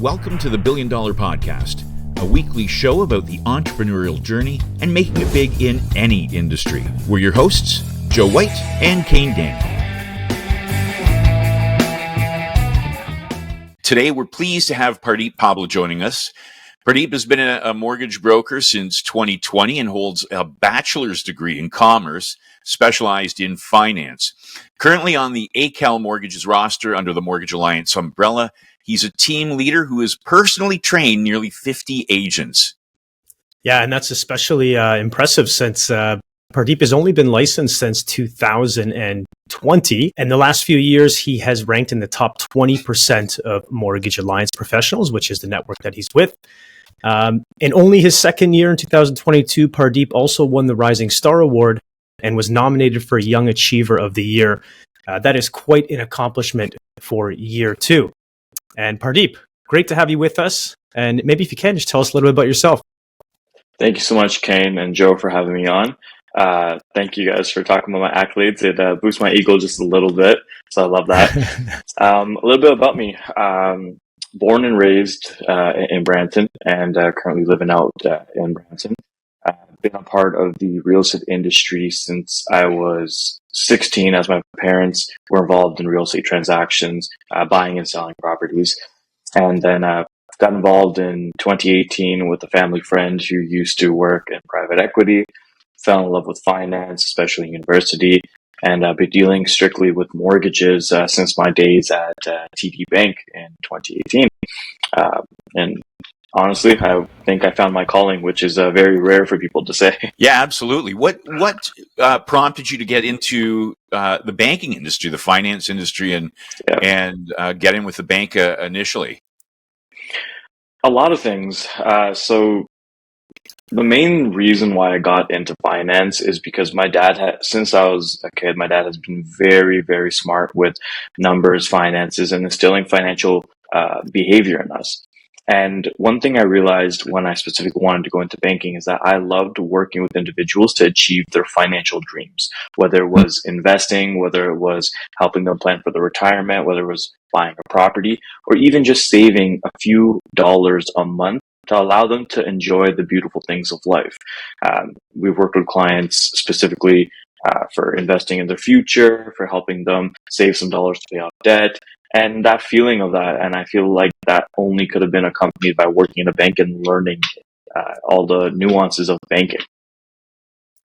welcome to the $1 Billion Podcast, a weekly show about the entrepreneurial journey and making it big in any industry. We're your hosts, Joe White and Kane Daniel. Today, we're pleased to have Pardeep Pabla joining us. Pardeep has been a mortgage broker since 2020 and holds a bachelor's degree in commerce, specialized in finance. Currently on the ACAL Mortgages roster under the Mortgage Alliance umbrella, he's a team leader who has personally trained nearly 50 agents. Yeah, and that's especially impressive since Pardeep has only been licensed since 2020. And the last few years, he has ranked in the top 20% of Mortgage Alliance professionals, which is the network that he's with. In only his second year in 2022, Pardeep also won the Rising Star Award and was nominated for Young Achiever of the Year. That is quite an accomplishment for year two. And Pardeep, great to have you with us. And maybe if you can, just tell us a little bit about yourself. Thank you so much, Kane and Joe, for having me on. Thank you guys for talking about my accolades. It boosts my ego just a little bit, so I love that. A little bit about me. Born and raised in Brampton and currently living out in Brampton. I've been a part of the real estate industry since I was 16, as my parents were involved in real estate transactions, buying and selling properties. And then got involved in 2018 with a family friend who used to work in private equity, fell in love with finance, especially in university, and I've been dealing strictly with mortgages since my days at TD Bank in 2018. And honestly, I think I found my calling, which is very rare for people to say. Yeah, absolutely. What prompted you to get into the banking industry, the finance industry, and get in with the bank initially? A lot of things. So the main reason why I got into finance is because my dad since I was a kid, my dad has been very, very smart with numbers, finances, and instilling financial behavior in us. And one thing I realized when I specifically wanted to go into banking is that I loved working with individuals to achieve their financial dreams, whether it was investing, whether it was helping them plan for their retirement, whether it was buying a property, or even just saving a few dollars a month to allow them to enjoy the beautiful things of life. We've worked with clients specifically for investing in their future, for helping them save some dollars to pay off debt, and that feeling of that. And I feel like that only could have been accompanied by working in a bank and learning all the nuances of banking.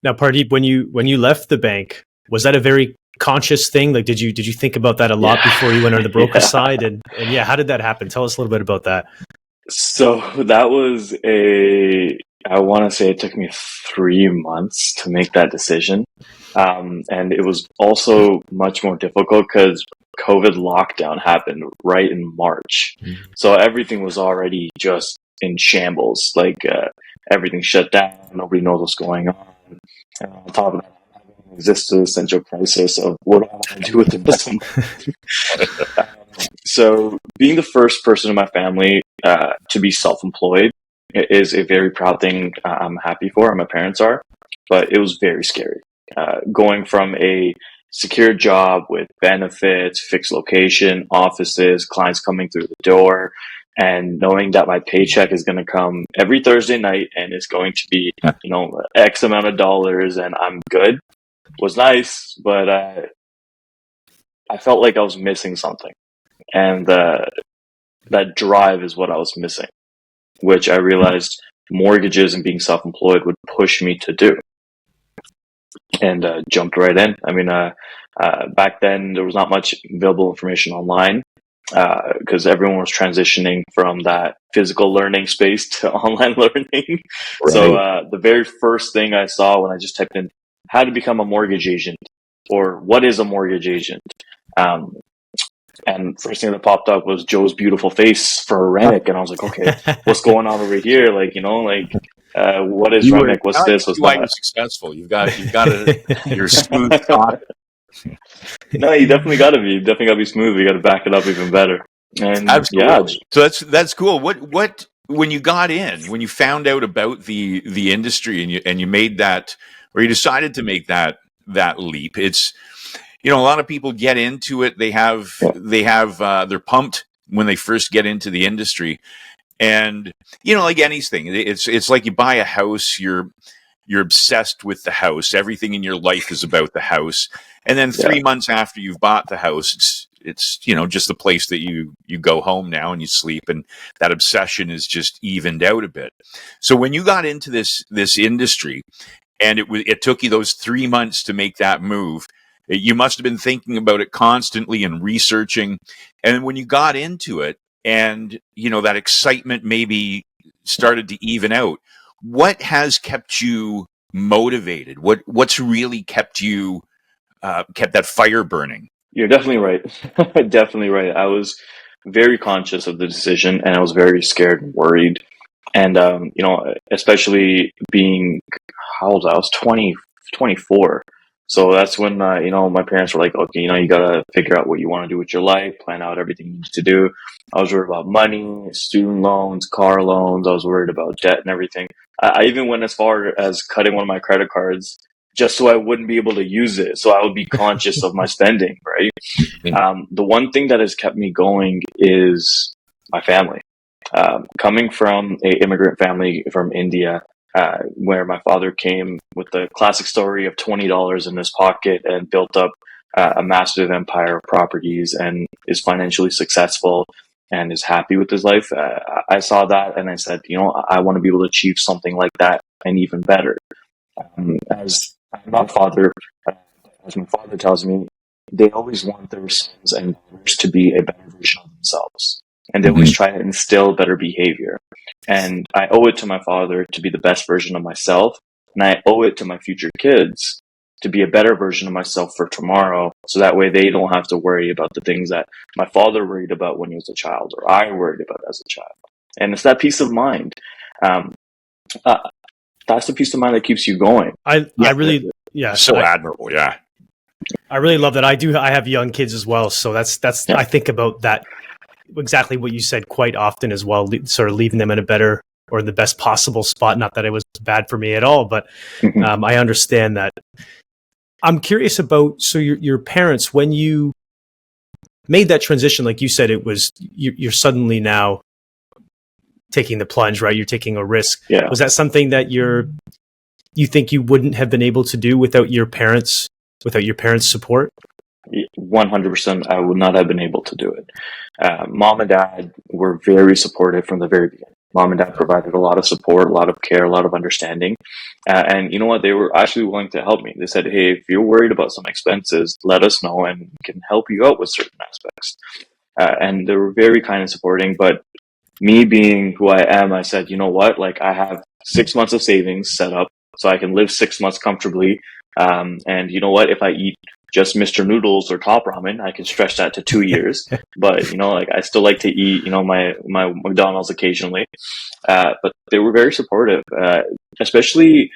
Now, Pardeep, when you left the bank, was that a very conscious thing? Like, did you think about that a lot before you went on the broker side? And how did that happen? Tell us a little bit about that. So that was I want to say it took me 3 months to make that decision. And it was also much more difficult because COVID lockdown happened right in March. Mm-hmm. So everything was already just in shambles. Like everything shut down. Nobody knows what's going on. And on top of that, having an existential crisis of what do I want to do with the rest of my life? So being the first person in my family to be self-employed is a very proud thing I'm happy for, and my parents are, but it was very scary. Going from a secure job with benefits, fixed location, offices, clients coming through the door, and knowing that my paycheck is going to come every Thursday night and it's going to be, X amount of dollars and I'm good was nice, but I felt like I was missing something. And that drive is what I was missing, which I realized mortgages and being self-employed would push me to do. And jumped right in. I mean, back then there was not much available information online because everyone was transitioning from that physical learning space to online learning. Right. So the very first thing I saw when I just typed in how to become a mortgage agent or what is a mortgage agent, and first thing that popped up was Joe's beautiful face for Renick, and I was like, okay, what's going on over here? What is Renick? What's this? What's that? You're successful. You've got your smooth talk. No, you definitely got to be. You definitely got to be smooth. You got to back it up even better. And absolutely. So that's cool. What when you got in, when you found out about the industry and you made that, or you decided to make that leap, it's a lot of people get into it. They're pumped when they first get into the industry. And, like anything, it's like you buy a house, you're obsessed with the house. Everything in your life is about the house. And then 3 months after you've bought the house, it's just the place that you go home now and you sleep, and that obsession is just evened out a bit. So when you got into this industry, and it took you those 3 months to make that move, you must have been thinking about it constantly and researching. And when you got into it, and that excitement maybe started to even out, what has kept you motivated? What's really kept you kept that fire burning? You're definitely right. Definitely right. I was very conscious of the decision, and I was very scared and worried. And especially being, how old I was 20, 24. So that's when my parents were like, okay, you gotta figure out what you want to do with your life, plan out everything you need to do. I was worried about money, student loans, car loans. I was worried about debt and everything. I even went as far as cutting one of my credit cards just so I wouldn't be able to use it. So I would be conscious of my spending, right? The one thing that has kept me going is my family. Coming from a immigrant family from India, where my father came with the classic story of $20 in his pocket and built up a massive empire of properties and is financially successful and is happy with his life. I saw that and I said, I want to be able to achieve something like that and even better. As my father, as my father tells me, they always want their sons and daughters to be a better version of themselves. And they always try to instill better behavior. And I owe it to my father to be the best version of myself. And I owe it to my future kids to be a better version of myself for tomorrow. So that way they don't have to worry about the things that my father worried about when he was a child, or I worried about as a child. And it's that peace of mind. That's the peace of mind that keeps you going. I really, so admirable. Yeah. I really love that. I have young kids as well. So that's, I think about that, exactly what you said quite often as well, sort of leaving them in a better or the best possible spot. Not that it was bad for me at all, but I understand that. I'm curious about, so your parents, when you made that transition, like you said, it was, you're suddenly now taking the plunge, right? You're taking a risk. Yeah. Was that something that you think you wouldn't have been able to do without your parents' support? 100%, I would not have been able to do it. Mom and dad were very supportive from the very beginning. Mom and dad provided a lot of support, a lot of care, a lot of understanding. And you know what? They were actually willing to help me. They said, hey, if you're worried about some expenses, let us know and we can help you out with certain aspects. And they were very kind and supporting. But me being who I am, I said, you know what? Like, I have 6 months of savings set up so I can live 6 months comfortably. And you know what? If I eat just Mr. Noodles or Top Ramen, I can stretch that to 2 years. But I still like to eat, my McDonald's occasionally. But they were very supportive, especially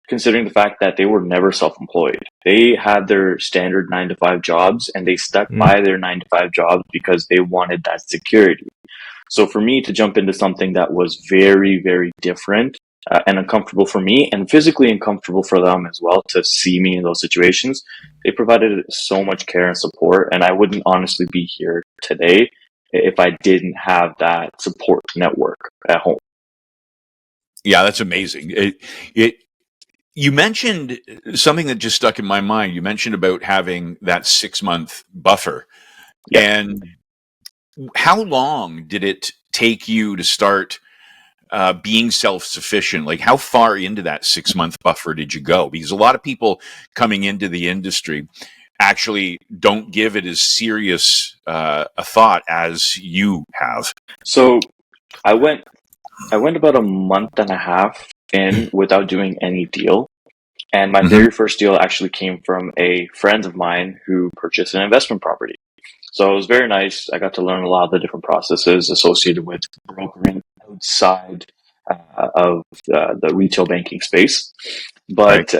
considering the fact that they were never self-employed. They had their standard 9-to-5 jobs, and they stuck by their 9-to-5 jobs because they wanted that security. So for me to jump into something that was very, very different and uncomfortable for me, and physically uncomfortable for them as well, to see me in those situations, they provided so much care and support. And I wouldn't honestly be here today if I didn't have that support network at home. Yeah, that's amazing. You mentioned something that just stuck in my mind. You mentioned about having that 6-month buffer. Yeah. And how long did it take you to start being self-sufficient? Like, how far into that 6-month buffer did you go? Because a lot of people coming into the industry actually don't give it as serious a thought as you have. So I went about a month and a half in without doing any deal. And my very first deal actually came from a friend of mine who purchased an investment property. So it was very nice. I got to learn a lot of the different processes associated with brokering outside of the retail banking space. But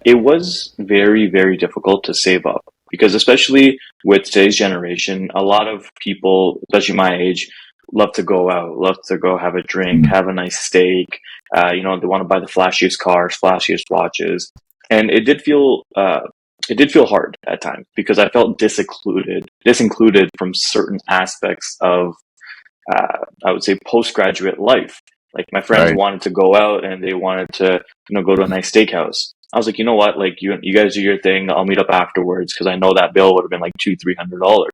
it was very, very difficult to save up, because especially with today's generation, a lot of people, especially my age, love to go out, love to go have a drink, have a nice steak. They want to buy the flashiest cars, flashiest watches. And it did feel it did feel hard at times because I felt disincluded from certain aspects of, I would say, postgraduate life. Like my friends Right. wanted to go out and they wanted to, go to a nice steakhouse. I was like, you know what? Like you guys do your thing. I'll meet up afterwards because I know that bill would have been like $200-300.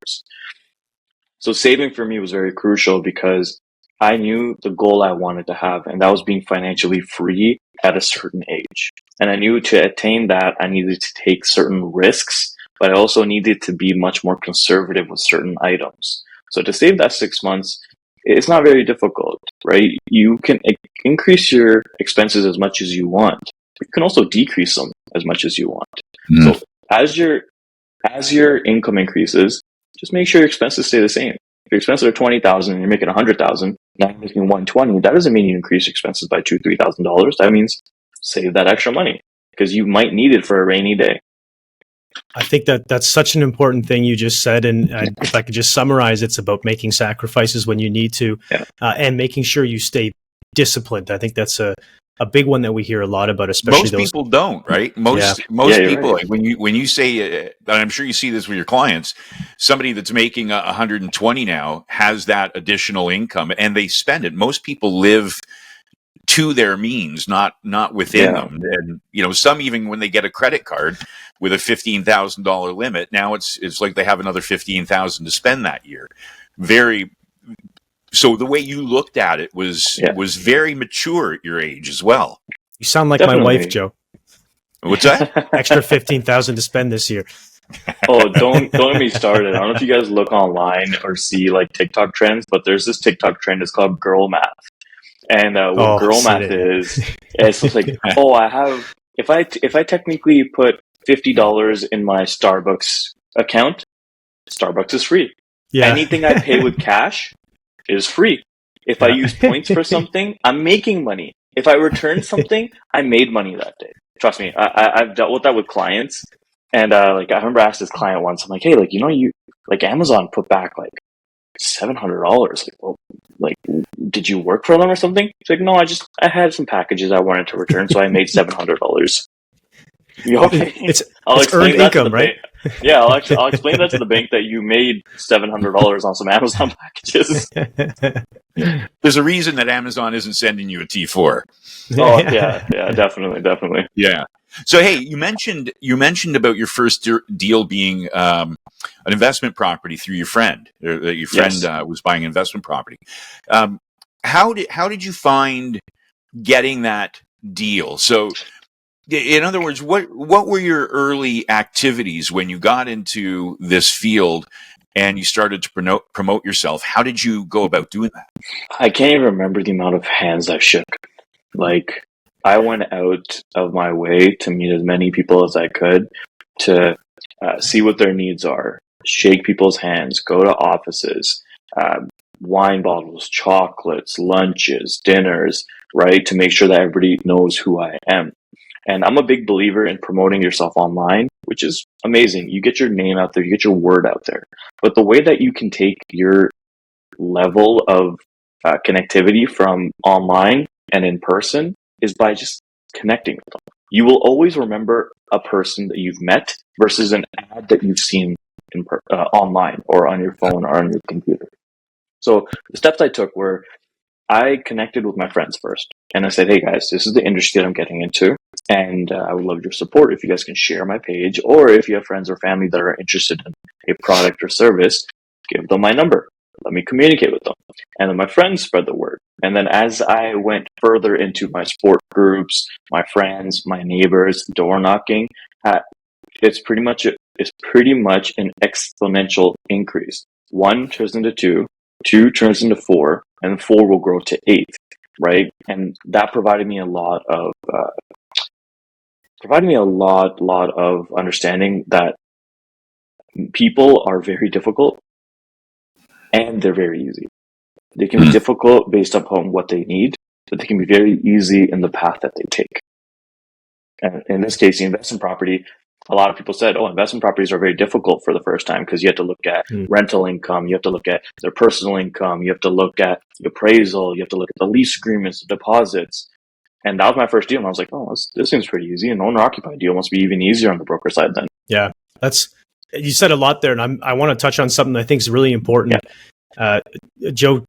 So saving for me was very crucial because I knew the goal I wanted to have, and that was being financially free at a certain age. And I knew to attain that, I needed to take certain risks, but I also needed to be much more conservative with certain items. So to save that 6 months, it's not very difficult, right? You can increase your expenses as much as you want. You can also decrease them as much as you want. Mm. So as your income increases, just make sure your expenses stay the same. If your expenses are 20,000 and you're making 100,000, now you're making 120. That doesn't mean you increase expenses by $2,000-3,000. That means save that extra money because you might need it for a rainy day. I think that that's such an important thing you just said. And if I could just summarize, it's about making sacrifices when you need to, and making sure you stay disciplined. I think that's a big one that we hear a lot about, especially Most those people don't, right? Most you're people, right. like when you say, and I'm sure you see this with your clients, somebody that's making 120 now has that additional income and they spend it. Most people live to their means, not within them. And some, even when they get a credit card with a $15,000 limit, now it's like they have another 15,000 to spend that year. So the way you looked at it was very mature at your age as well. You sound like Definitely. my wife, Joe. What's that? Extra 15,000 to spend this year. Oh, don't get me started. I don't know if you guys look online or see like TikTok trends, but there's this TikTok trend. It's called girl math. And what girl math is, it's just like, I have, if I technically put $50 in my Starbucks account, Starbucks is free. Yeah. Anything I pay with cash is free. If I use points for something, I'm making money. If I return something, I made money that day. Trust me, I've dealt with that with clients. And like I remember I asked this client once, I'm like, hey, like, you like Amazon put back like $700. Like, did you work for them or something? She's like, no, I had some packages I wanted to return, so I made $700. Okay. It's earned income, right? Yeah, I'll explain that to the bank that you made $700 on some Amazon packages. There's a reason that Amazon isn't sending you a T4. Oh yeah, definitely. Yeah. So hey, you mentioned about your first deal being an investment property through your friend. Your friend was buying an investment property. How did you find getting that deal? So, in other words, what were your early activities when you got into this field and you started to promote yourself? How did you go about doing that? I can't even remember the amount of hands I shook. Like, I went out of my way to meet as many people as I could to see what their needs are, shake people's hands, go to offices, wine bottles, chocolates, lunches, dinners, right? To make sure that everybody knows who I am. And I'm a big believer in promoting yourself online, which is amazing. You get your name out there, you get your word out there. But the way that you can take your level of connectivity from online and in person is by just connecting with them. You will always remember a person that you've met versus an ad that you've seen online or on your phone or on your computer. So the steps I took were I connected with my friends first. And I said, hey guys, this is the industry that I'm getting into. And I would love your support if you guys can share my page, or if you have friends or family that are interested in a product or service, give them my number. Let me communicate with them. And then my friends spread the word. And then as I went further into my sport groups, my friends, my neighbors, door knocking, it's pretty much an exponential increase. 1 turns into 2, 2 turns into 4, and 4 will grow to 8, right? And that provided me a lot of understanding that people are very difficult and they're very easy. They can be difficult based upon what they need, but they can be very easy in the path that they take. And in this case, the investment property, a lot of people said, investment properties are very difficult for the first time because you have to look at rental income, you have to look at their personal income, you have to look at the appraisal, you have to look at the lease agreements, the deposits. And that was my first deal. And I was like, this seems pretty easy. An owner-occupied deal must be even easier on the broker side then. Yeah, you said a lot there, and I want to touch on something I think is really important. Yeah. Joe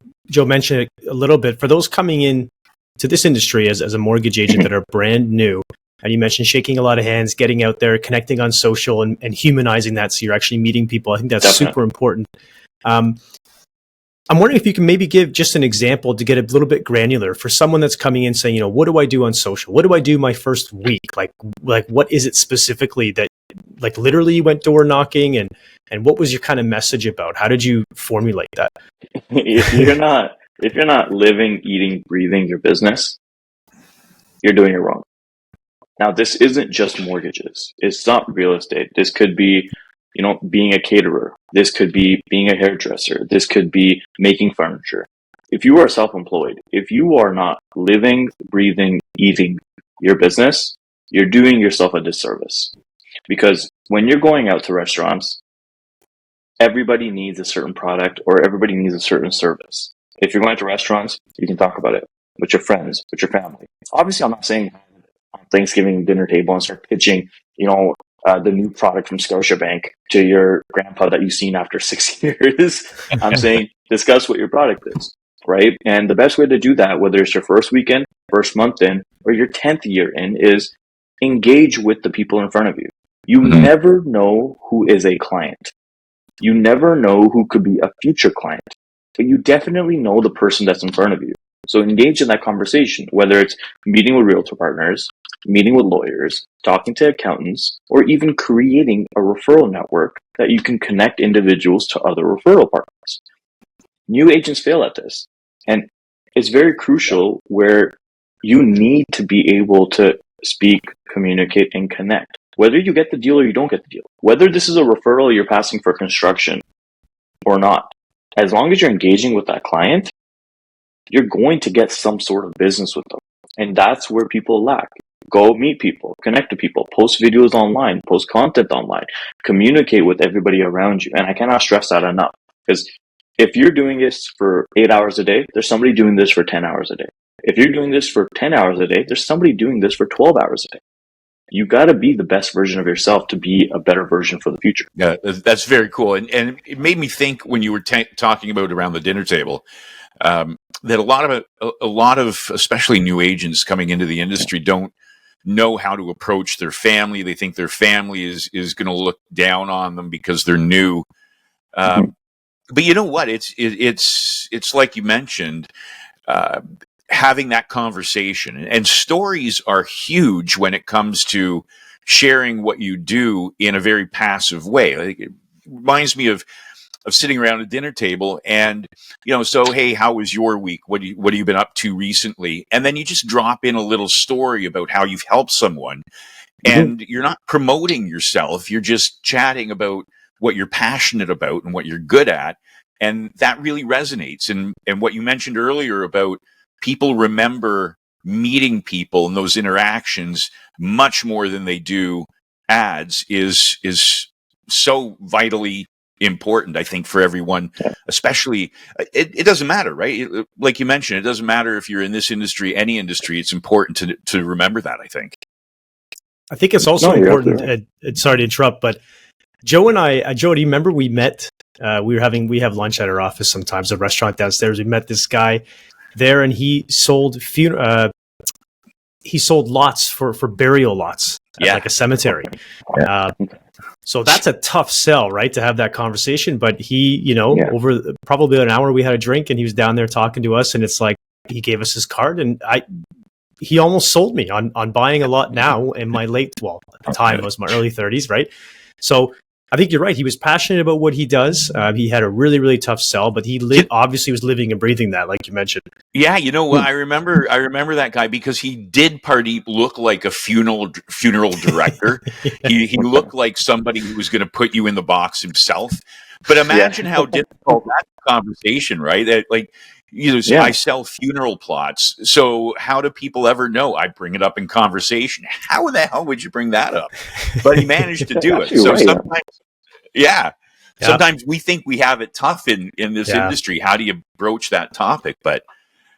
mentioned it a little bit. For those coming in to this industry as a mortgage agent that are brand new, and you mentioned shaking a lot of hands, getting out there, connecting on social, and humanizing that, so you're actually meeting people. I think that's super important. I'm wondering if you can maybe give just an example to get a little bit granular for someone that's coming in saying, what do I do on social? What do I do my first week? Like what is it specifically that, like, literally you went door knocking, and what was your kind of message about? How did you formulate that? If you're not living, eating, breathing your business, you're doing it wrong. Now, this isn't just mortgages. It's not real estate. This could be, being a caterer. This could be being a hairdresser. This could be making furniture. If you are self-employed, if you are not living, breathing, eating your business, you're doing yourself a disservice. Because when you're going out to restaurants, everybody needs a certain product or everybody needs a certain service. If you're going to restaurants, you can talk about it with your friends, with your family. Obviously, I'm not saying on Thanksgiving dinner table and start pitching, the new product from Scotiabank to your grandpa that you've seen after 6 years. I'm saying discuss what your product is, right? And the best way to do that, whether it's your first weekend, first month in, or your 10th year in, is engage with the people in front of you. You never know who is a client. You never know who could be a future client, but you definitely know the person that's in front of you. So engage in that conversation, whether it's meeting with realtor partners, meeting with lawyers, talking to accountants, or even creating a referral network that you can connect individuals to other referral partners. New agents fail at this. And it's very crucial where you need to be able to speak, communicate, and connect. Whether you get the deal or you don't get the deal, whether this is a referral you're passing for construction or not, as long as you're engaging with that client, you're going to get some sort of business with them. And that's where people lack. Go meet people, connect to people, post videos online, post content online, communicate with everybody around you. And I cannot stress that enough, because if you're doing this for 8 hours a day, there's somebody doing this for 10 hours a day. If you're doing this for 10 hours a day, there's somebody doing this for 12 hours a day. You got to be the best version of yourself to be a better version for the future. Yeah, that's very cool. And it made me think when you were talking about around the dinner table, that a lot of especially new agents coming into the industry don't know how to approach their family. They think their family is going to look down on them because they're new. But you know what? It's like you mentioned, having that conversation, and stories are huge when it comes to sharing what you do in a very passive way. Like, it reminds me of sitting around a dinner table and, so, hey, how was your week? What have you been up to recently? And then you just drop in a little story about how you've helped someone, and you're not promoting yourself. You're just chatting about what you're passionate about and what you're good at. And that really resonates. And what you mentioned earlier about people remember meeting people and those interactions much more than they do ads is so vitally important, I think, for everyone. Especially, it doesn't matter, right? Like you mentioned, it doesn't matter if you're in this industry, any industry. It's important to remember that, I think. I think it's also important. Sorry to interrupt, but Joe and I, Joe, do you remember we met? We have lunch at our office sometimes, a restaurant downstairs. We met this guy there, and he sold lots for burial lots at like a cemetery. So that's a tough sell, right? To have that conversation. But he, over probably an hour, we had a drink, and he was down there talking to us, and it's like he gave us his card, and he almost sold me on buying a lot now in my at the time it was my early 30s, right? So I think you're right. He was passionate about what he does. He had a really, really tough sell, but he obviously was living and breathing that, like you mentioned. Yeah, I remember that guy because he did, Pardeep, look like a funeral director. He looked like somebody who was going to put you in the box himself. But imagine how difficult that conversation, right? That, like, I sell funeral plots. So how do people ever know? I bring it up in conversation. How the hell would you bring that up? But he managed to do it. So sometimes we think we have it tough in this industry. How do you broach that topic? But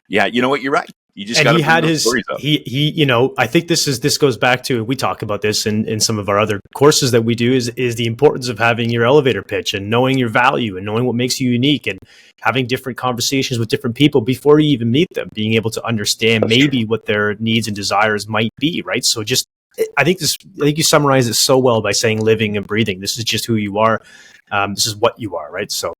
yeah, you know what? You're right. You just And got to he bring had those his stories up. I think this goes back to, we talk about this in some of our other courses that we do, is the importance of having your elevator pitch and knowing your value and knowing what makes you unique and having different conversations with different people before you even meet them, being able to understand That's maybe true. what their needs and desires might be, right? So I think you summarized it so well by saying living and breathing. This is just who you are. This is what you are, right? So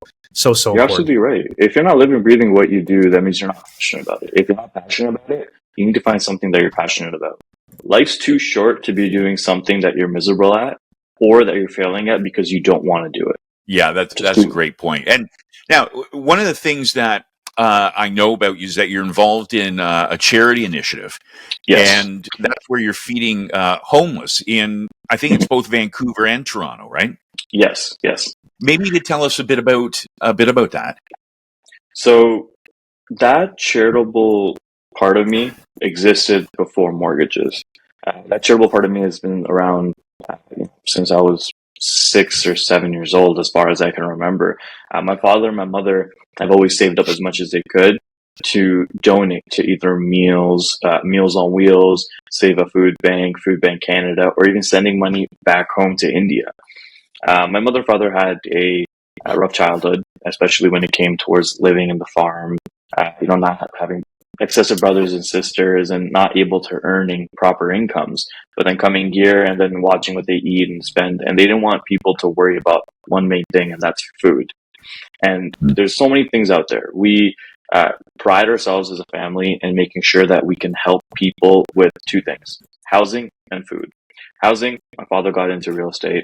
You're important. absolutely right. If you're not living, breathing what you do, that means you're not passionate about it. If you're not passionate about it, you need to find something that you're passionate about. Life's too short to be doing something that you're miserable at or that you're failing at because you don't want to do it. Yeah, Just that's a do it. great point. And now, one of the things that I know about you is that you're involved in a charity initiative, Yes. and that's where you're feeding homeless in, I think it's both Vancouver and Toronto, right? Yes. Yes. Maybe you could tell us a bit about that. So that charitable part of me existed before mortgages. That charitable part of me has been around since I was 6 or 7 years old, as far as I can remember. My father and my mother have always saved up as much as they could to donate to either Meals on Wheels, Save a Food Bank Canada, or even sending money back home to India. My mother and father had a rough childhood, especially when it came towards living in the farm, not having excessive brothers and sisters and not able to earning proper incomes, but then coming here and then watching what they eat and spend. And they didn't want people to worry about one main thing, and that's food. And there's so many things out there. We pride ourselves as a family in making sure that we can help people with two things: housing and food. Housing, my father got into real estate,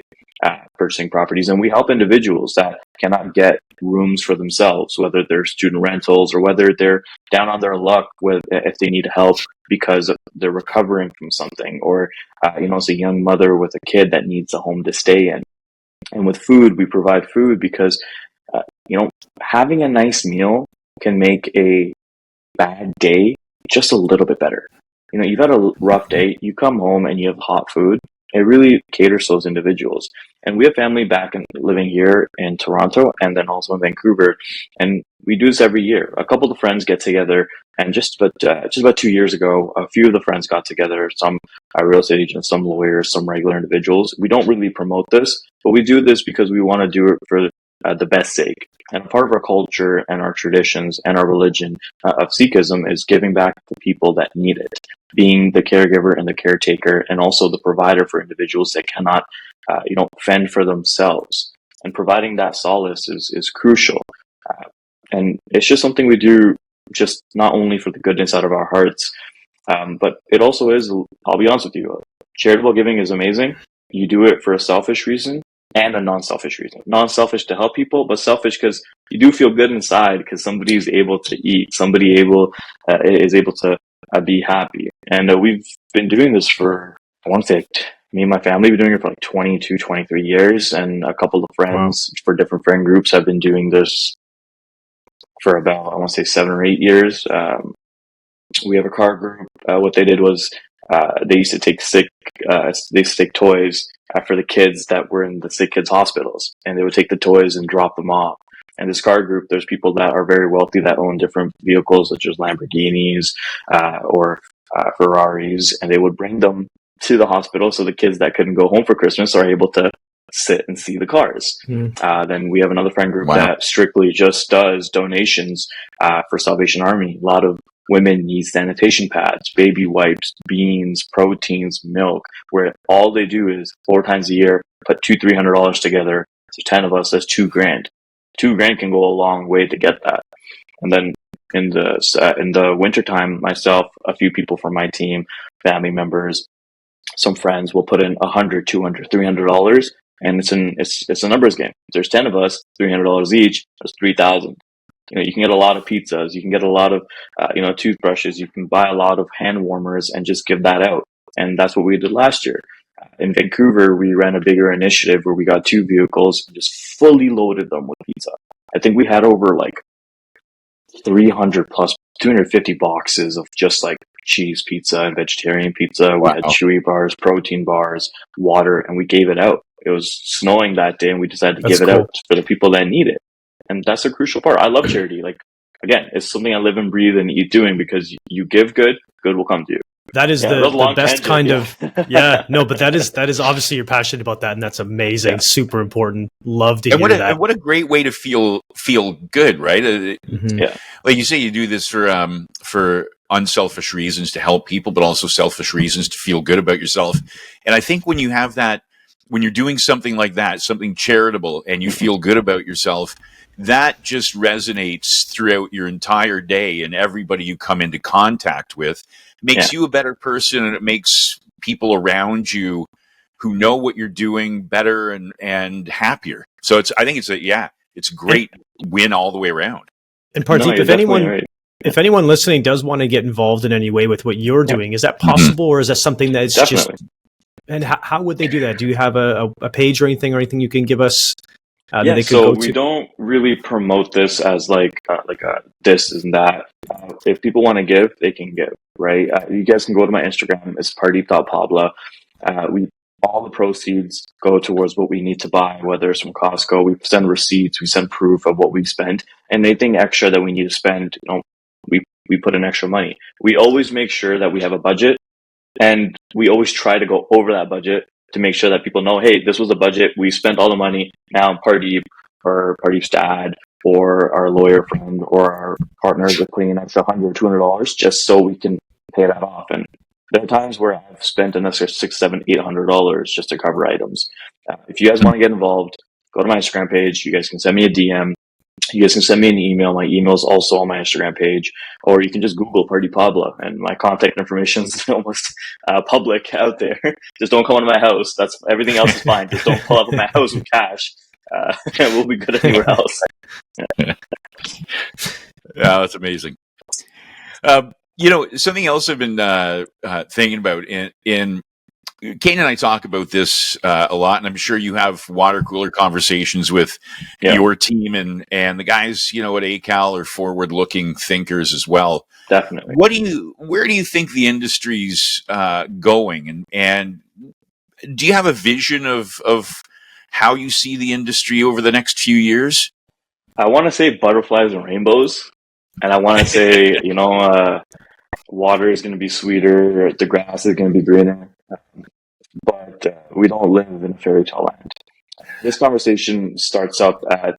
purchasing properties, and we help individuals that cannot get rooms for themselves, whether they're student rentals or whether they're down on their luck with if they need help because they're recovering from something, or it's a young mother with a kid that needs a home to stay in. And with food, we provide food because uh, having a nice meal can make a bad day just a little bit better. You've had a rough day, you come home and you have hot food. It really caters to those individuals. And we have family back and living here in Toronto and then also in Vancouver. And we do this every year. A couple of friends get together, and just about 2 years ago, a few of the friends got together. Some real estate agents, some lawyers, some regular individuals. We don't really promote this, but we do this because we want to do it for the best sake. And part of our culture and our traditions and our religion of Sikhism is giving back to people that need it, being the caregiver and the caretaker, and also the provider for individuals that cannot, fend for themselves. And providing that solace is crucial. And it's just something we do, just not only for the goodness out of our hearts, but it also is, I'll be honest with you, charitable giving is amazing. You do it for a selfish reason and a non-selfish reason. Non-selfish to help people, but selfish because you do feel good inside because somebody is able to eat, is able to be happy. And we've been doing this for, I want to say, me and my family have been doing it for like 22, 23 years. And a couple of Wow. friends for different friend groups have been doing this for about, I want to say, 7 or 8 years. We have a car group. What they did was they used to take toys for the kids that were in the sick kids hospitals, and they would take the toys and drop them off. And this car group, there's people that are very wealthy that own different vehicles such as Lamborghinis or Ferraris, and they would bring them to the hospital so the kids that couldn't go home for Christmas are able to sit and see the cars. Then we have another friend group Wow. that strictly just does donations for Salvation Army. A lot of women need sanitation pads, baby wipes, beans, proteins, milk, where all they do is 4 times a year put $200-300 together. So 10 of us, that's $2,000. $2,000 can go a long way to get that. And then in the wintertime, myself, a few people from my team, family members, some friends will put in $100, $200, $300, and it's a numbers game. There's 10 of us, $300 each. That's 3,000. You can get a lot of pizzas. You can get a lot of toothbrushes. You can buy a lot of hand warmers and just give that out. And that's what we did last year. In Vancouver, we ran a bigger initiative where we got 2 vehicles and just fully loaded them with pizza. I think we had over like 300 plus 250 boxes of just like cheese pizza and vegetarian pizza. We had chewy bars, protein bars, water, and we gave it out. It was snowing that day and we decided to give it out for the people that need it. And that's a crucial part. I love charity. Like, again, it's something I live and breathe and eat doing, because you give good, good will come to you. That is Yeah, that was a the long best tangent, kind yeah. of no, but that is obviously you're passionate about that, and that's amazing, Yeah. super important. Love to And hear that. what a great way to feel good, right? Mhm. Yeah. Like you say, you do this for unselfish reasons to help people, but also selfish reasons to feel good about yourself. And I think when you have that, when you're doing something like that, something charitable, and you feel good about yourself, that just resonates throughout your entire day, and everybody you come into contact with Yeah. makes you a better person, and it makes people around you who know what you're doing better and happier. So I think it's a And, great win all the way around. and No, Pardeep, you're definitely right. if anyone listening does want to get involved in any way with what you're Yeah. doing, is that Mm-hmm. possible, or is that something that's just? Definitely. And how would they do that? Do you have a page or anything you can give us that Yeah, they could so go we to? don't really promote this as like this and that. If people want to give, they can give, right? You guys can go to my Instagram. It's Pardeep.Pabla. We all the proceeds go towards what we need to buy, whether it's from Costco. We send receipts, we send proof of what we've spent, and anything extra that we need to spend, we put in extra money. We always make sure that we have a budget, and we always try to go over that budget to make sure that people know, hey, this was a budget. We spent all the money. Now Pardeep or Pardeep's dad or our lawyer friend or our partners are putting an extra $100 or $200 just so we can pay that off. And there are times where I've spent an extra $600, $700, $800 just to cover items. If you guys want to get involved, go to my Instagram page. You guys can send me a DM. You guys can send me an email. My email is also on my Instagram page, or you can just Google Pardeep Pabla, and my contact information is almost public out there. Just don't come into my house. That's everything else is fine. Just don't pull up at my house with cash. We'll be good anywhere else. Yeah, that's amazing. Something else I've been thinking about in Kane and I talk about this a lot, and I'm sure you have water cooler conversations with your team and the guys, at ACAL are forward-looking thinkers as well. Definitely. Where do you think the industry's going, and do you have a vision of how you see the industry over the next few years? I want to say butterflies and rainbows, and I want to say, water is going to be sweeter, the grass is going to be greener, but we don't live in a fairy tale land. This conversation starts up at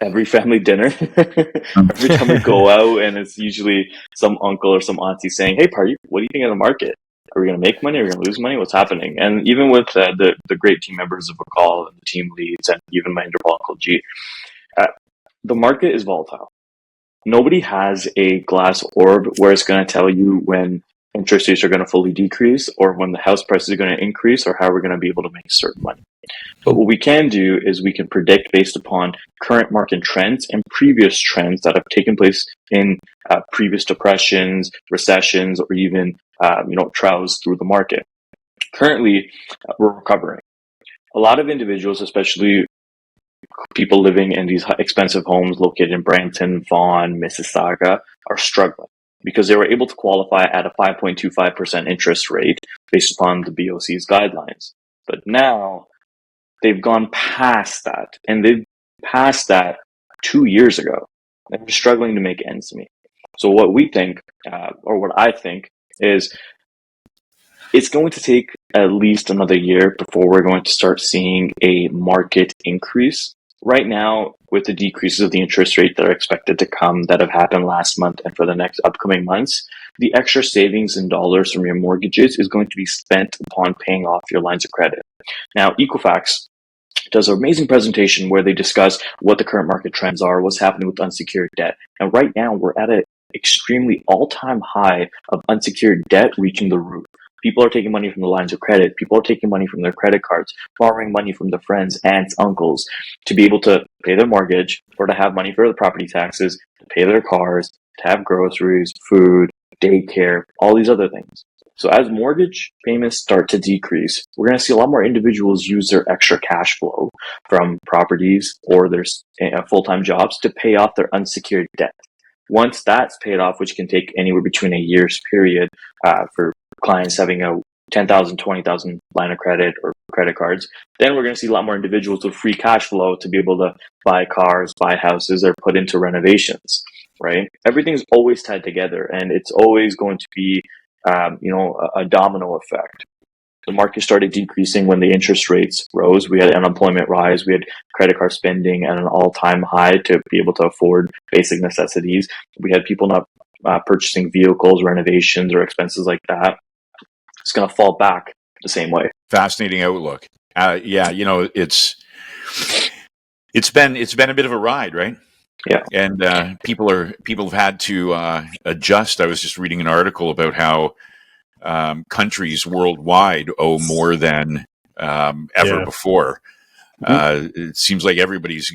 every family dinner. Every time we go out, and it's usually some uncle or some auntie saying, "Hey, party, what do you think of the market? Are we going to make money? Are we going to lose money? What's happening?" And even with the great team members of Recall and the team leads, and even my Interpol Uncle G, the market is volatile. Nobody has a glass orb where it's going to tell you when interest rates are going to fully decrease, or when the house prices are going to increase, or how we're going to be able to make certain money. But what we can do is we can predict based upon current market trends and previous trends that have taken place in previous depressions, recessions, or even trials through the market. Currently, we're recovering. A lot of individuals, especially people living in these expensive homes located in Brampton, Vaughan, Mississauga, are struggling because they were able to qualify at a 5.25% interest rate based upon the BOC's guidelines. But now they've gone past that, and they've passed that 2 years ago. They're struggling to make ends meet. So what we think, or what I think, is it's going to take at least another year before we're going to start seeing a market increase. Right now, with the decreases of the interest rate that are expected to come, that have happened last month and for the next upcoming months, the extra savings in dollars from your mortgages is going to be spent upon paying off your lines of credit. Now, Equifax does an amazing presentation where they discuss what the current market trends are, what's happening with unsecured debt. And right now, we're at an extremely all-time high of unsecured debt reaching the roof. People are taking money from the lines of credit. People are taking money from their credit cards, borrowing money from their friends, aunts, uncles to be able to pay their mortgage, or to have money for the property taxes, to pay their cars, to have groceries, food, daycare, all these other things. So as mortgage payments start to decrease, we're going to see a lot more individuals use their extra cash flow from properties or their full-time jobs to pay off their unsecured debt. Once that's paid off, which can take anywhere between a year's period for clients having a $10,000, $20,000 line of credit or credit cards, then we're going to see a lot more individuals with free cash flow to be able to buy cars, buy houses, or put into renovations. right? Everything's always tied together, and it's always going to be, a domino effect. The market started decreasing when the interest rates rose. We had unemployment rise. We had credit card spending at an all-time high to be able to afford basic necessities. We had people not purchasing vehicles, renovations, or expenses like that. It's going to fall back the same way. Fascinating outlook. Yeah, it's been a bit of a ride, right? Yeah. And people have had to adjust. I was just reading an article about how countries worldwide owe more than ever before. It seems like everybody's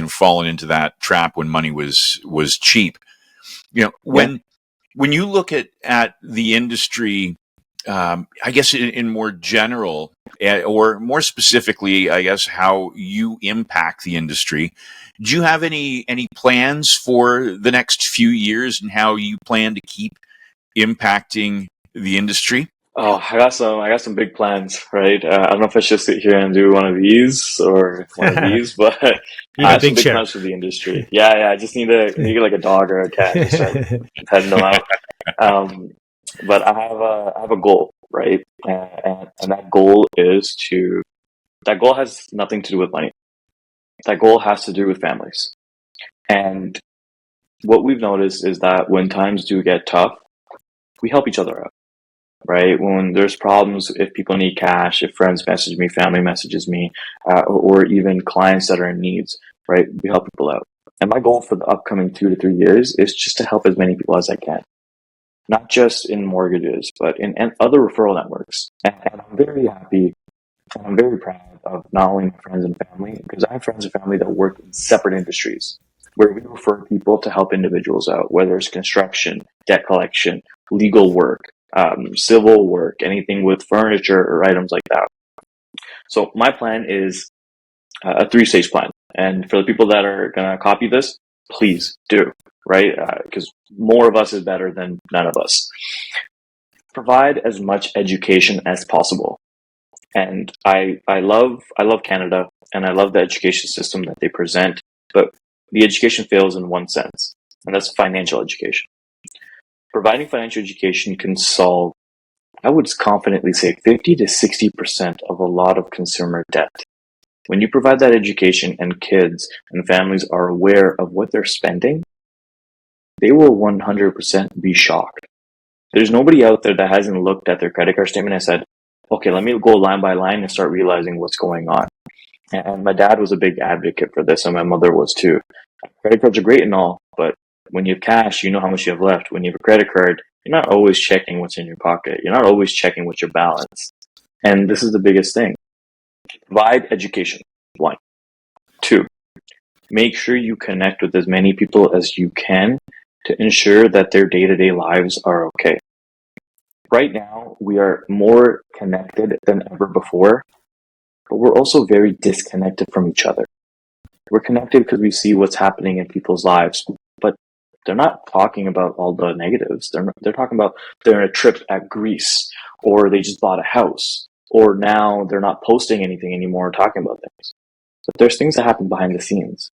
fallen into that trap when money was cheap. When you look at the industry, I guess in more general, or more specifically, I guess how you impact the industry. Do you have any plans for the next few years and how you plan to keep impacting the industry? Oh, I got some big plans, right? I don't know if I should sit here and do one of these or one of these, but You I got have some big big share. plans for the industry. Yeah. I just need to like a dog or a cat, just start heading them out. But I have a goal, right? And that goal has nothing to do with money. That goal has to do with families. And what we've noticed is that when times do get tough, we help each other out. Right? When there's problems, if people need cash, if friends message me, family messages me, or even clients that are in needs, right? We help people out. And my goal for the upcoming 2 to 3 years is just to help as many people as I can, not just in mortgages, but in other referral networks. And I'm very happy and I'm very proud of not only my friends and family, because I have friends and family that work in separate industries where we refer people to help individuals out, whether it's construction, debt collection, legal work, civil work, anything with furniture or items like that. So my plan is a 3-stage plan. And for the people that are going to copy this, please do, right? Because more of us is better than none of us. Provide as much education as possible. And I love Canada, and I love the education system that they present, but the education fails in one sense, and that's financial education. Providing financial education can solve, I would confidently say, 50 to 60% of a lot of consumer debt. When you provide that education and kids and families are aware of what they're spending, they will 100% be shocked. There's nobody out there that hasn't looked at their credit card statement and said, okay, let me go line by line and start realizing what's going on. And my dad was a big advocate for this, and my mother was too. Credit cards are great and all, but when you have cash, you know how much you have left. When you have a credit card, you're not always checking what's in your pocket. You're not always checking what's your balance. And this is the biggest thing. Provide education. 1. 2, make sure you connect with as many people as you can to ensure that their day-to-day lives are okay. Right now, we are more connected than ever before, but we're also very disconnected from each other. We're connected because we see what's happening in people's lives, but they're not talking about all the negatives. They're talking about they're on a trip at Greece, or they just bought a house, or now they're not posting anything anymore talking about things. But there's things that happen behind the scenes.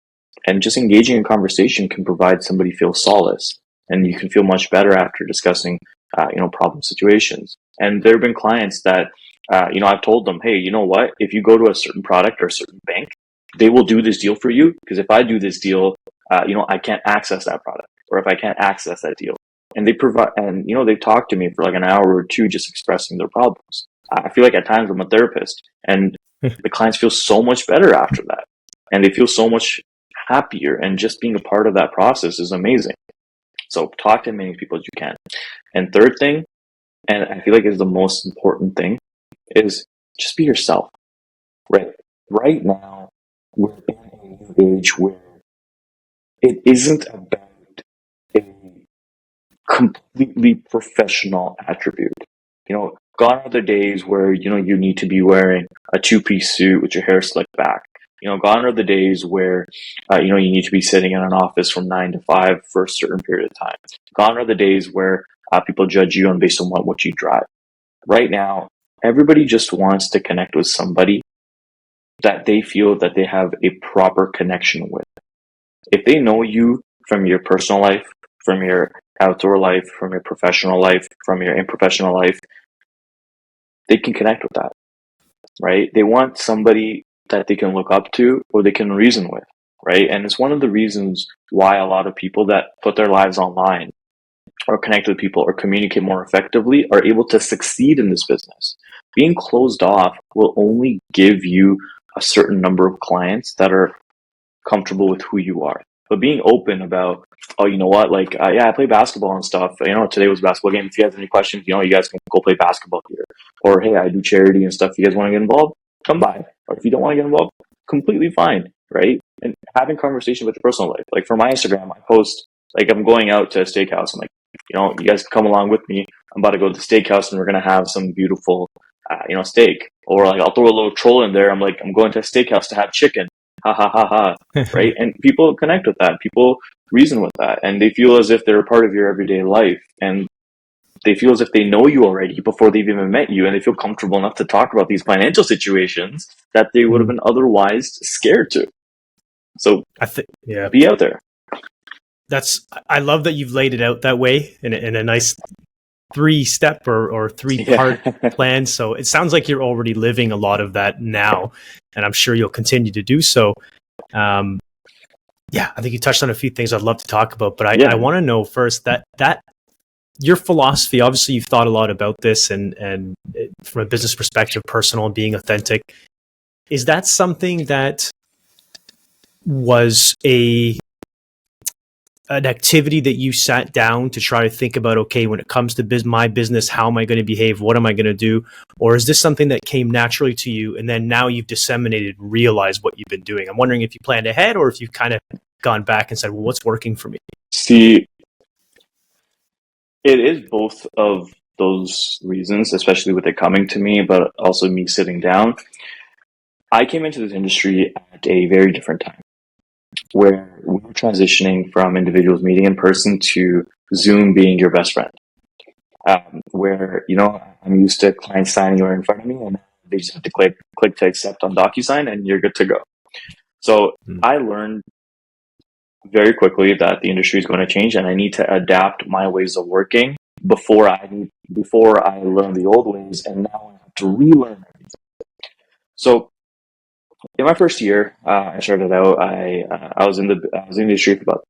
And just engaging in conversation can provide somebody feel solace, and you can feel much better after discussing, problem situations. And there have been clients that, I've told them, hey, you know what? If you go to a certain product or a certain bank, they will do this deal for you, because if I do this deal, I can't access that product, or if I can't access that deal. And they provide, and they talk to me for like an hour or two just expressing their problems. I feel like at times I'm a therapist, and the clients feel so much better after that, and they feel so much happier, and just being a part of that process is amazing. So talk to as many people as you can. And third thing, and I feel like is the most important thing, is just be yourself. Right now, we're in a new age where it isn't about a completely professional attribute. Gone are the days where, you need to be wearing a 2-piece suit with your hair slicked back. Gone are the days where, you need to be sitting in an office from 9 to 5 for a certain period of time. Gone are the days where people judge you on based on what you drive. Right now, everybody just wants to connect with somebody that they feel that they have a proper connection with. If they know you from your personal life, from your outdoor life, from your professional life, from your unprofessional life, they can connect with that, right? They want somebody that they can look up to or they can reason with, right? And it's one of the reasons why a lot of people that put their lives online or connect with people or communicate more effectively are able to succeed in this business. Being closed off will only give you a certain number of clients that are comfortable with who you are. But being open about, oh, you know what, like, yeah, I play basketball and stuff. You know, today was a basketball game. If you guys have any questions, you know, you guys can go play basketball here. Or, hey, I do charity and stuff. If you guys want to get involved, come by. Or if you don't want to get involved, completely fine, right? And having conversation with your personal life. Like for my Instagram, I post, like, I'm going out to a steakhouse. I'm like, you know, you guys come along with me. I'm about to go to the steakhouse and we're going to have some beautiful, steak. Or like, I'll throw a little troll in there. I'm like, I'm going to a steakhouse to have chicken. Ha ha ha ha. Right? And people connect with that. People reason with that. And they feel as if they're a part of your everyday life. And they feel as if they know you already before they've even met you. And they feel comfortable enough to talk about these financial situations that they would have been otherwise scared to. So be out there. I love that you've laid it out that way in a nice 3-step or 3-part plan. So it sounds like you're already living a lot of that now, and I'm sure you'll continue to do so. I think you touched on a few things I'd love to talk about, but I want to know first that your philosophy, obviously you've thought a lot about this and from a business perspective, personal and being authentic. Is that something that was an activity that you sat down to try to think about, okay, when it comes to my business, how am I going to behave? What am I going to do? Or is this something that came naturally to you and then now you've disseminated and realized what you've been doing? I'm wondering if you planned ahead or if you've kind of gone back and said, well, what's working for me? See, it is both of those reasons, especially with it coming to me, but also me sitting down. I came into this industry at a very different time, where we were transitioning from individuals meeting in person to Zoom being your best friend. Where, you know, I'm used to clients signing right in front of me and they just have to click to accept on DocuSign and you're good to go. So I learned very quickly that the industry is going to change and I need to adapt my ways of working before I learn the old ways, and now I have to relearn everything. So in my first year, I started out. I was in the industry for about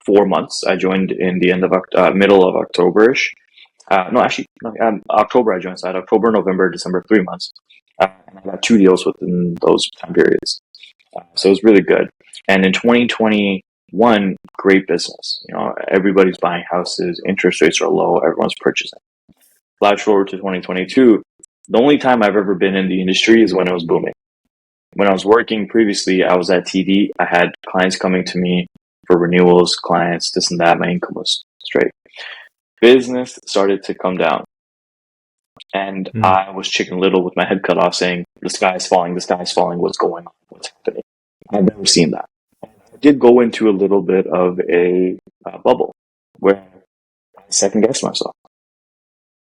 4 months. I joined in the middle of October-ish. October I joined. So I had October, November, December, 3 months, and I got 2 deals within those time periods. So it was really good. And in 2021, great business. You know, everybody's buying houses. Interest rates are low. Everyone's purchasing. Flash forward to 2022. The only time I've ever been in the industry is when it was booming. When I was working previously, I was at TD. I had clients coming to me for renewals, clients, this and that. My income was straight. Business started to come down. And I was Chicken Little with my head cut off saying, the sky is falling, what's going on, what's happening? I've never seen that. I did go into a little bit of a bubble where I second guessed myself.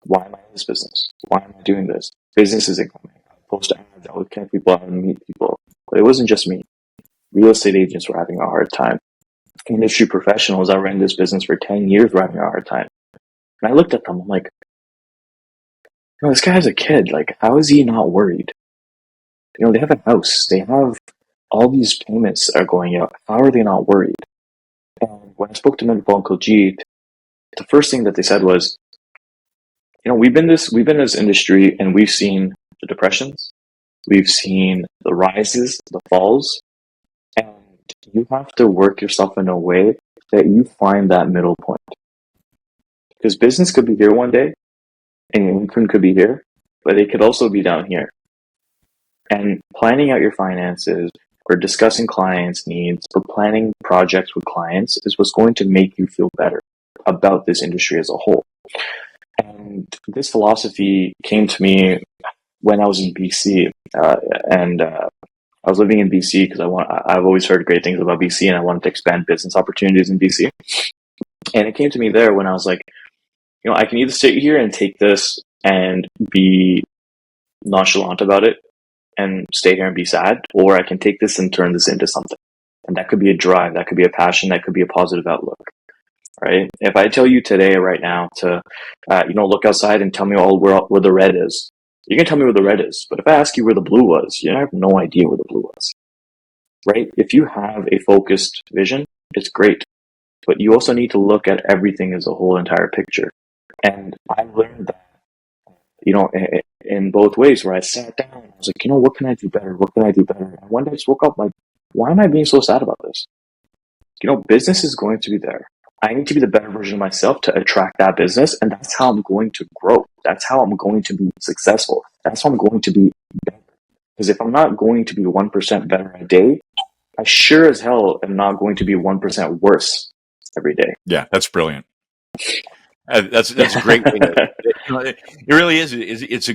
Why am I in this business? Why am I doing this? Business isn't coming. I post ads, I would connect people out and meet people. But it wasn't just me. Real estate agents were having a hard time. Industry professionals that ran this business for 10 years were having a hard time. And I looked at them, I'm like, you know, this guy has a kid. Like, how is he not worried? You know, they have a house. They have all these payments are going out. How are they not worried? And when I spoke to my Uncle G, the first thing that they said was, you know, we've been in this industry and we've seen the depressions, we've seen the rises, the falls, and you have to work yourself in a way that you find that middle point. Because business could be here one day and your income could be here, but it could also be down here. And planning out your finances or discussing clients' needs or planning projects with clients is what's going to make you feel better about this industry as a whole. And this philosophy came to me when I was in BC, and I was living in BC because I've always heard great things about BC, and I wanted to expand business opportunities in BC. And it came to me there when I was like, you know, I can either sit here and take this and be nonchalant about it and stay here and be sad, or I can take this and turn this into something. And that could be a drive, that could be a passion, that could be a positive outlook, right? If I tell you today, right now, to, look outside and tell me where the red is, you can tell me where the red is. But if I ask you where the blue was, you have no idea where the blue was, right? If you have a focused vision, it's great. But you also need to look at everything as a whole entire picture. And I learned that, in both ways, where I sat down, I was like, what can I do better? What can I do better? And one day I just woke up like, why am I being so sad about this? Business is going to be there. I need to be the better version of myself to attract that business. And that's how I'm going to grow. That's how I'm going to be successful. That's how I'm going to be better. Because if I'm not going to be 1% better a day, I sure as hell am not going to be 1% worse every day. Yeah, that's brilliant. That's a great way it really is. It's a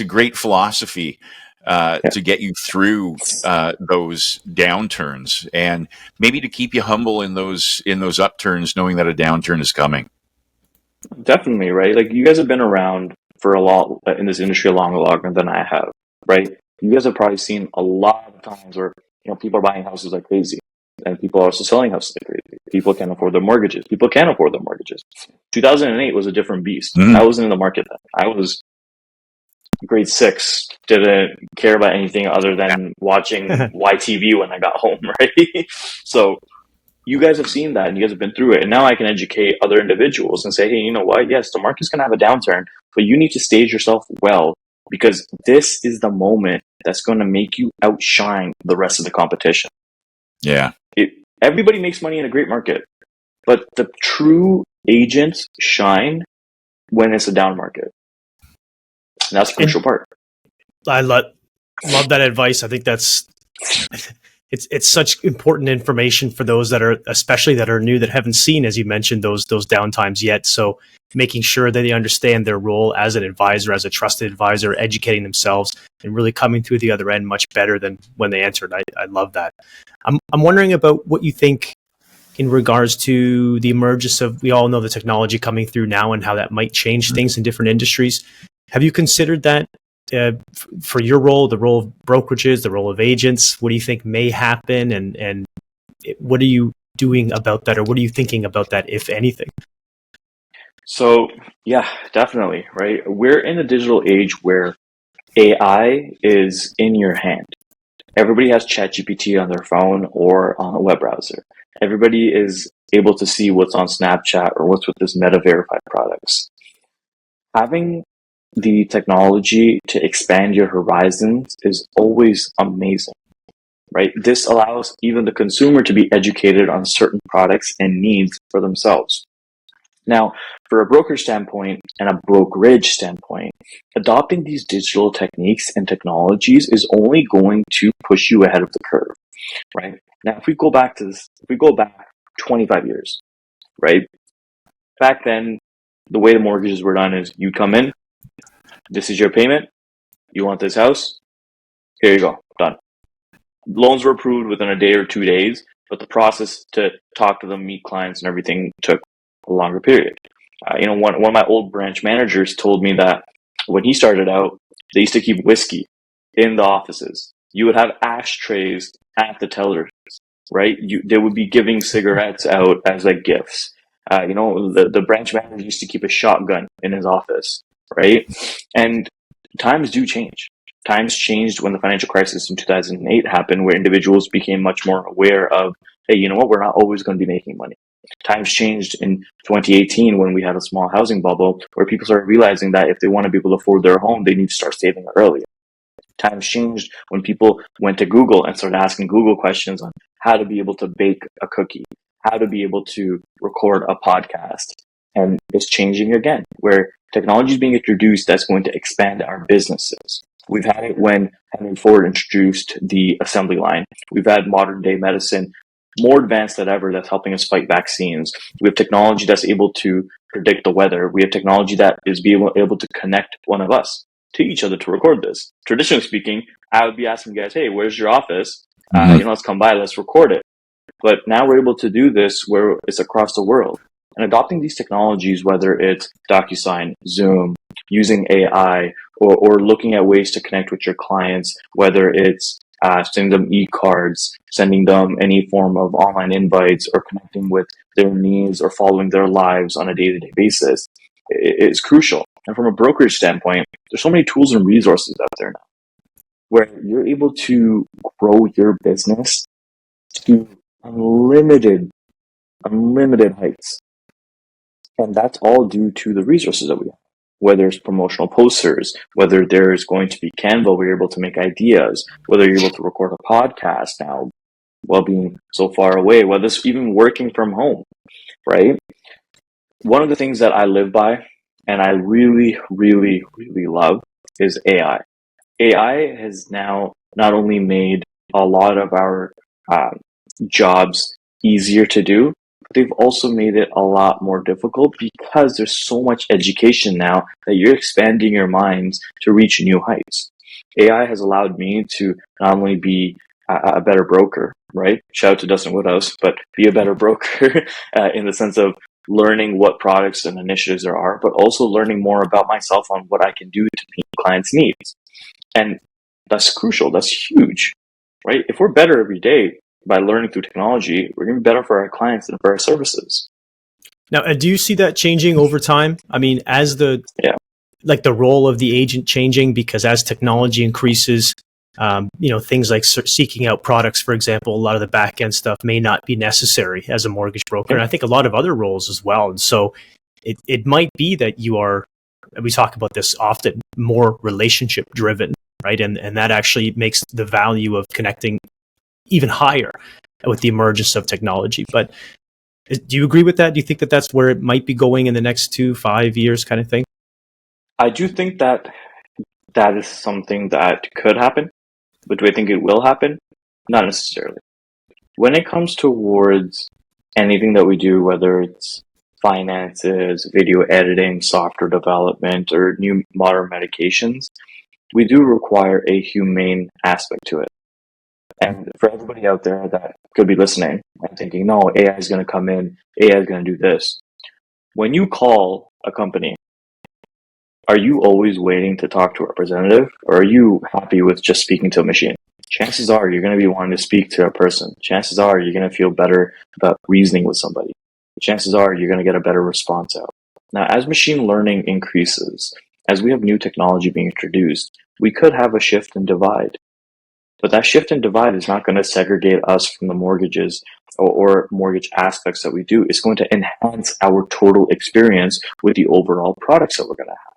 great philosophy to get you through those downturns, and maybe to keep you humble in those upturns, knowing that a downturn is coming. Definitely, right? Like, you guys have been around for a lot in this industry a lot longer than I have, right? You guys have probably seen a lot of times where people are buying houses like crazy, and people are also selling houses like crazy. People can't afford their mortgages. 2008 was a different beast. Mm-hmm. I wasn't in the market then. I was grade 6, didn't care about anything other than watching YTV when I got home, right? So you guys have seen that, and you guys have been through it. And now I can educate other individuals and say, hey, you know what? Yes, the market's going to have a downturn, but you need to stage yourself well, because this is the moment that's going to make you outshine the rest of the competition. Yeah. Everybody makes money in a great market, but the true agents shine when it's a down market. And that's the crucial part. I love that advice. I think that's it's such important information for those that are, especially that are new, that haven't seen, as you mentioned, those down times yet. So making sure that they understand their role as an advisor, as a trusted advisor, educating themselves, and really coming through the other end much better than when they entered. I love that. I'm wondering about what you think in regards to the emergence of, we all know the technology coming through now and how that might change things in different industries. Have you considered that for your role, the role of brokerages, the role of agents? What do you think may happen, and what are you doing about that, or what are you thinking about that, if anything? So, yeah, definitely, right? We're in a digital age where AI is in your hand. Everybody has ChatGPT on their phone or on a web browser. Everybody is able to see what's on Snapchat or what's with this Meta verified products. Having the technology to expand your horizons is always amazing, right? This allows even the consumer to be educated on certain products and needs for themselves. Now, for a broker standpoint and a brokerage standpoint, adopting these digital techniques and technologies is only going to push you ahead of the curve, right? Now, if we go back 25 years, right? Back then, the way the mortgages were done is you come in, this is your payment, you want this house, here you go, done. Loans were approved within a day or 2 days, but the process to talk to them, meet clients and everything took a longer period. One of my old branch managers told me that when he started out, they used to keep whiskey in the offices. You would have ashtrays at the tellers, right? They would be giving cigarettes out as like gifts. The branch manager used to keep a shotgun in his office, right? And times do change. Times changed when the financial crisis in 2008 happened, where individuals became much more aware of, hey, you know what? We're not always going to be making money. Times changed in 2018 when we had a small housing bubble, where people started realizing that if they want to be able to afford their home, they need to start saving earlier. Times changed when people went to Google and started asking Google questions on how to be able to bake a cookie, how to be able to record a podcast. And it's changing again, where technology is being introduced that's going to expand our businesses. We've had it when Henry Ford introduced the assembly line. We've had modern day medicine more advanced than ever that's helping us fight vaccines. We have technology that's able to predict the weather. We have technology that is able to connect one of us to each other to record this. Traditionally speaking, I would be asking you guys, hey, where's your office? Let's come by, let's record it. But now we're able to do this where it's across the world. And adopting these technologies, whether it's DocuSign, Zoom, using AI, or looking at ways to connect with your clients, whether it's sending them e-cards, sending them any form of online invites, or connecting with their needs or following their lives on a day-to-day basis is crucial. And from a brokerage standpoint, there's so many tools and resources out there now where you're able to grow your business to unlimited heights. And that's all due to the resources that we have. Whether it's promotional posters, whether there's going to be Canva where you're able to make ideas, whether you're able to record a podcast now while being so far away, whether it's even working from home, right? One of the things that I live by and I really, really, really love is AI. AI has now not only made a lot of our jobs easier to do, they've also made it a lot more difficult because there's so much education now that you're expanding your minds to reach new heights. AI has allowed me to not only be a better broker, right? Shout out to Dustin Woodhouse, but be a better broker in the sense of learning what products and initiatives there are, but also learning more about myself on what I can do to meet clients' needs. And that's crucial. That's huge, right? If we're better every day, by learning through technology, we're going to be better for our clients and for our services. Now, do you see that changing over time? I mean, as the role of the agent changing, because as technology increases, things like seeking out products, for example, a lot of the back end stuff may not be necessary as a mortgage broker. And I think a lot of other roles as well. And so it might be that you are, we talk about this often, more relationship driven, right? And that actually makes the value of connecting even higher with the emergence of technology. But do you agree with that? Do you think that that's where it might be going in the next 2-5 years kind of thing? I do think that that is something that could happen, but do I think it will happen? Not necessarily. When it comes towards anything that we do, whether it's finances, video editing, software development, or new modern medications, we do require a humane aspect to it. And for everybody out there that could be listening and thinking, no, AI is going to come in, AI is going to do this. When you call a company, are you always waiting to talk to a representative, or are you happy with just speaking to a machine? Chances are you're going to be wanting to speak to a person. Chances are you're going to feel better about reasoning with somebody. Chances are you're going to get a better response out. Now, as machine learning increases, as we have new technology being introduced, we could have a shift and divide. But that shift and divide is not going to segregate us from the mortgages or mortgage aspects that we do. It's going to enhance our total experience with the overall products that we're going to have.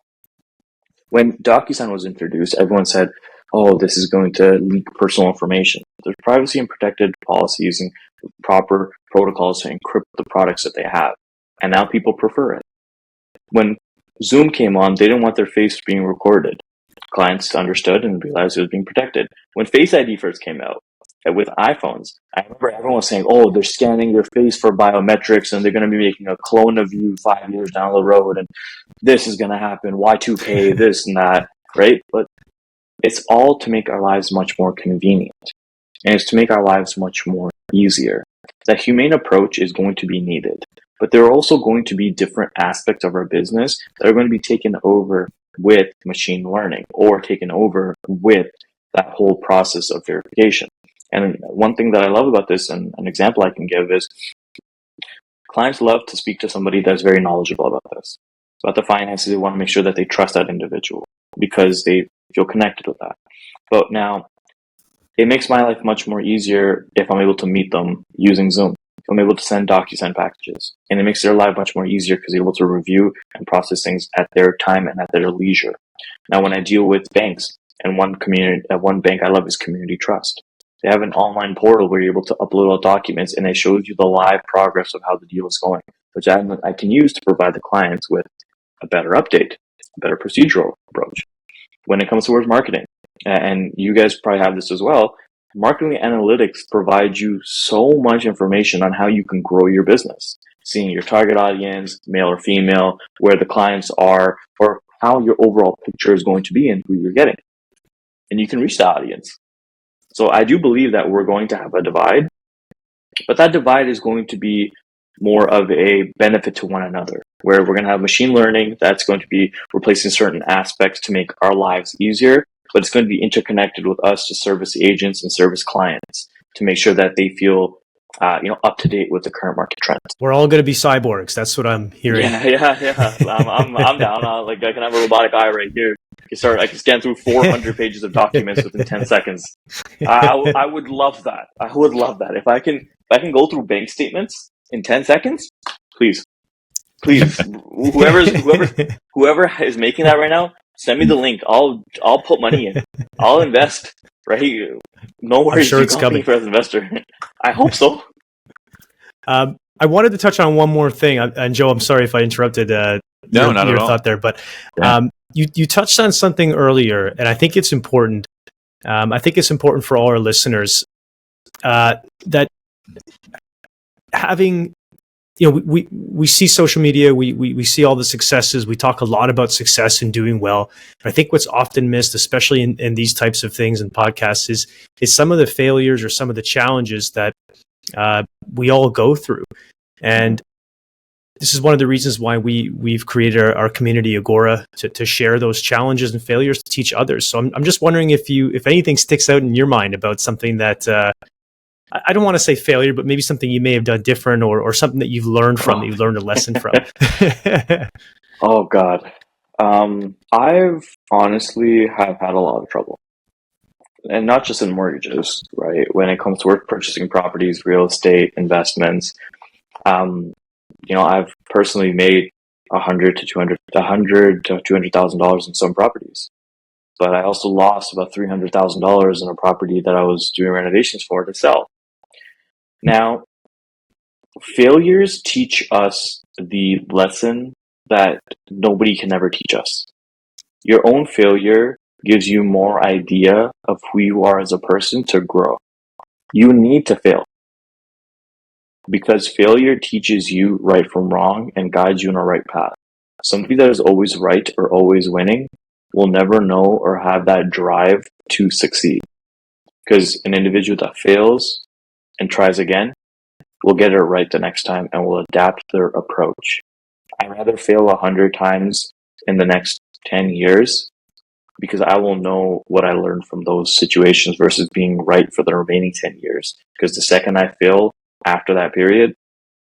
When DocuSign was introduced, everyone said, oh, this is going to leak personal information. There's privacy and protected policies and proper protocols to encrypt the products that they have. And now people prefer it. When Zoom came on, they didn't want their face being recorded. Clients understood and realized it was being protected. When Face ID first came out with iPhones, I remember everyone was saying, oh, they're scanning your face for biometrics and they're going to be making a clone of you 5 years down the road and this is going to happen, Y2K, this and that, right? But it's all to make our lives much more convenient, and it's to make our lives much more easier. That humane approach is going to be needed, but there are also going to be different aspects of our business that are going to be taken over with machine learning or taken over with that whole process of verification. And one thing that I love about this, and an example I can give, is clients love to speak to somebody that's very knowledgeable about this. About the finances, they want to make sure that they trust that individual because they feel connected with that. But now, it makes my life much more easier if I'm able to meet them using Zoom. I'm able to send DocuSign packages, and it makes their life much more easier because they're able to review and process things at their time and at their leisure. Now, when I deal with banks, and one bank I love is Community Trust. They have an online portal where you're able to upload all documents, and it shows you the live progress of how the deal is going, which I can use to provide the clients with a better update, a better procedural approach. When it comes towards marketing, and you guys probably have this as well, marketing analytics provide you so much information on how you can grow your business, seeing your target audience, male or female, where the clients are, or how your overall picture is going to be and who you're getting. And you can reach the audience. So I do believe that we're going to have a divide, but that divide is going to be more of a benefit to one another, where we're going to have machine learning that's going to be replacing certain aspects to make our lives easier, but it's going to be interconnected with us to service agents and service clients to make sure that they feel up to date with the current market trends. We're all going to be cyborgs. That's what I'm hearing. Yeah. I'm down. I can have a robotic eye right here. I can scan through 400 pages of documents within 10 seconds. I would love that. I would love that. If I can go through bank statements in 10 seconds, please, whoever is making that right now, send me the link. I'll put money in. I'll invest. Right? No worries. I'm sure it's coming for as an investor. I hope so. I wanted to touch on one more thing, and Joe, I'm sorry if I interrupted your thought there, but you touched on something earlier, and I think it's important. I think it's important for all our listeners that having, we see social media, we see all the successes, we talk a lot about success and doing well. I think what's often missed, especially in these types of things and podcasts, is some of the failures or some of the challenges that we all go through. And this is one of the reasons why we've created our community Agora to share those challenges and failures to teach others. So I'm just wondering if anything sticks out in your mind about something that I don't want to say failure, but maybe something you may have done different or something that you've learned from, that you've learned a lesson from. Oh God. I've honestly have had a lot of trouble, and not just in mortgages, right? When it comes to work purchasing properties, real estate, investments, I've personally made $100,000 to $200,000 in some properties, but I also lost about $300,000 in a property that I was doing renovations for to sell. Now, failures teach us the lesson that nobody can ever teach us. Your own failure gives you more idea of who you are as a person to grow. You need to fail, because failure teaches you right from wrong and guides you in a right path. Somebody that is always right or always winning will never know or have that drive to succeed, because an individual that fails and tries again will get it right the next time and will adapt their approach. I'd rather fail 100 times in the next 10 years, because I will know what I learned from those situations versus being right for the remaining 10 years. Because the second I fail after that period,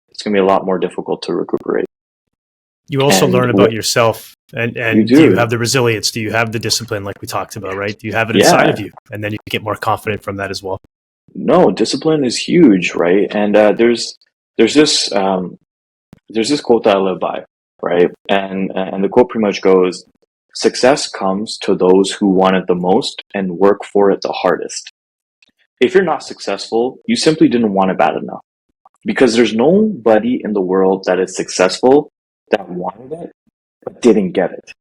it's going to be a lot more difficult to recuperate. You also learn about yourself, and do you have the resilience? Do you have the discipline, like we talked about, right? Do you have it inside of you? And then you get more confident from that as well. No, discipline is huge, right? And there's this quote that I live by, right? And the quote pretty much goes, "Success comes to those who want it the most and work for it the hardest." If you're not successful, you simply didn't want it bad enough, because there's nobody in the world that is successful that wanted it but didn't get it.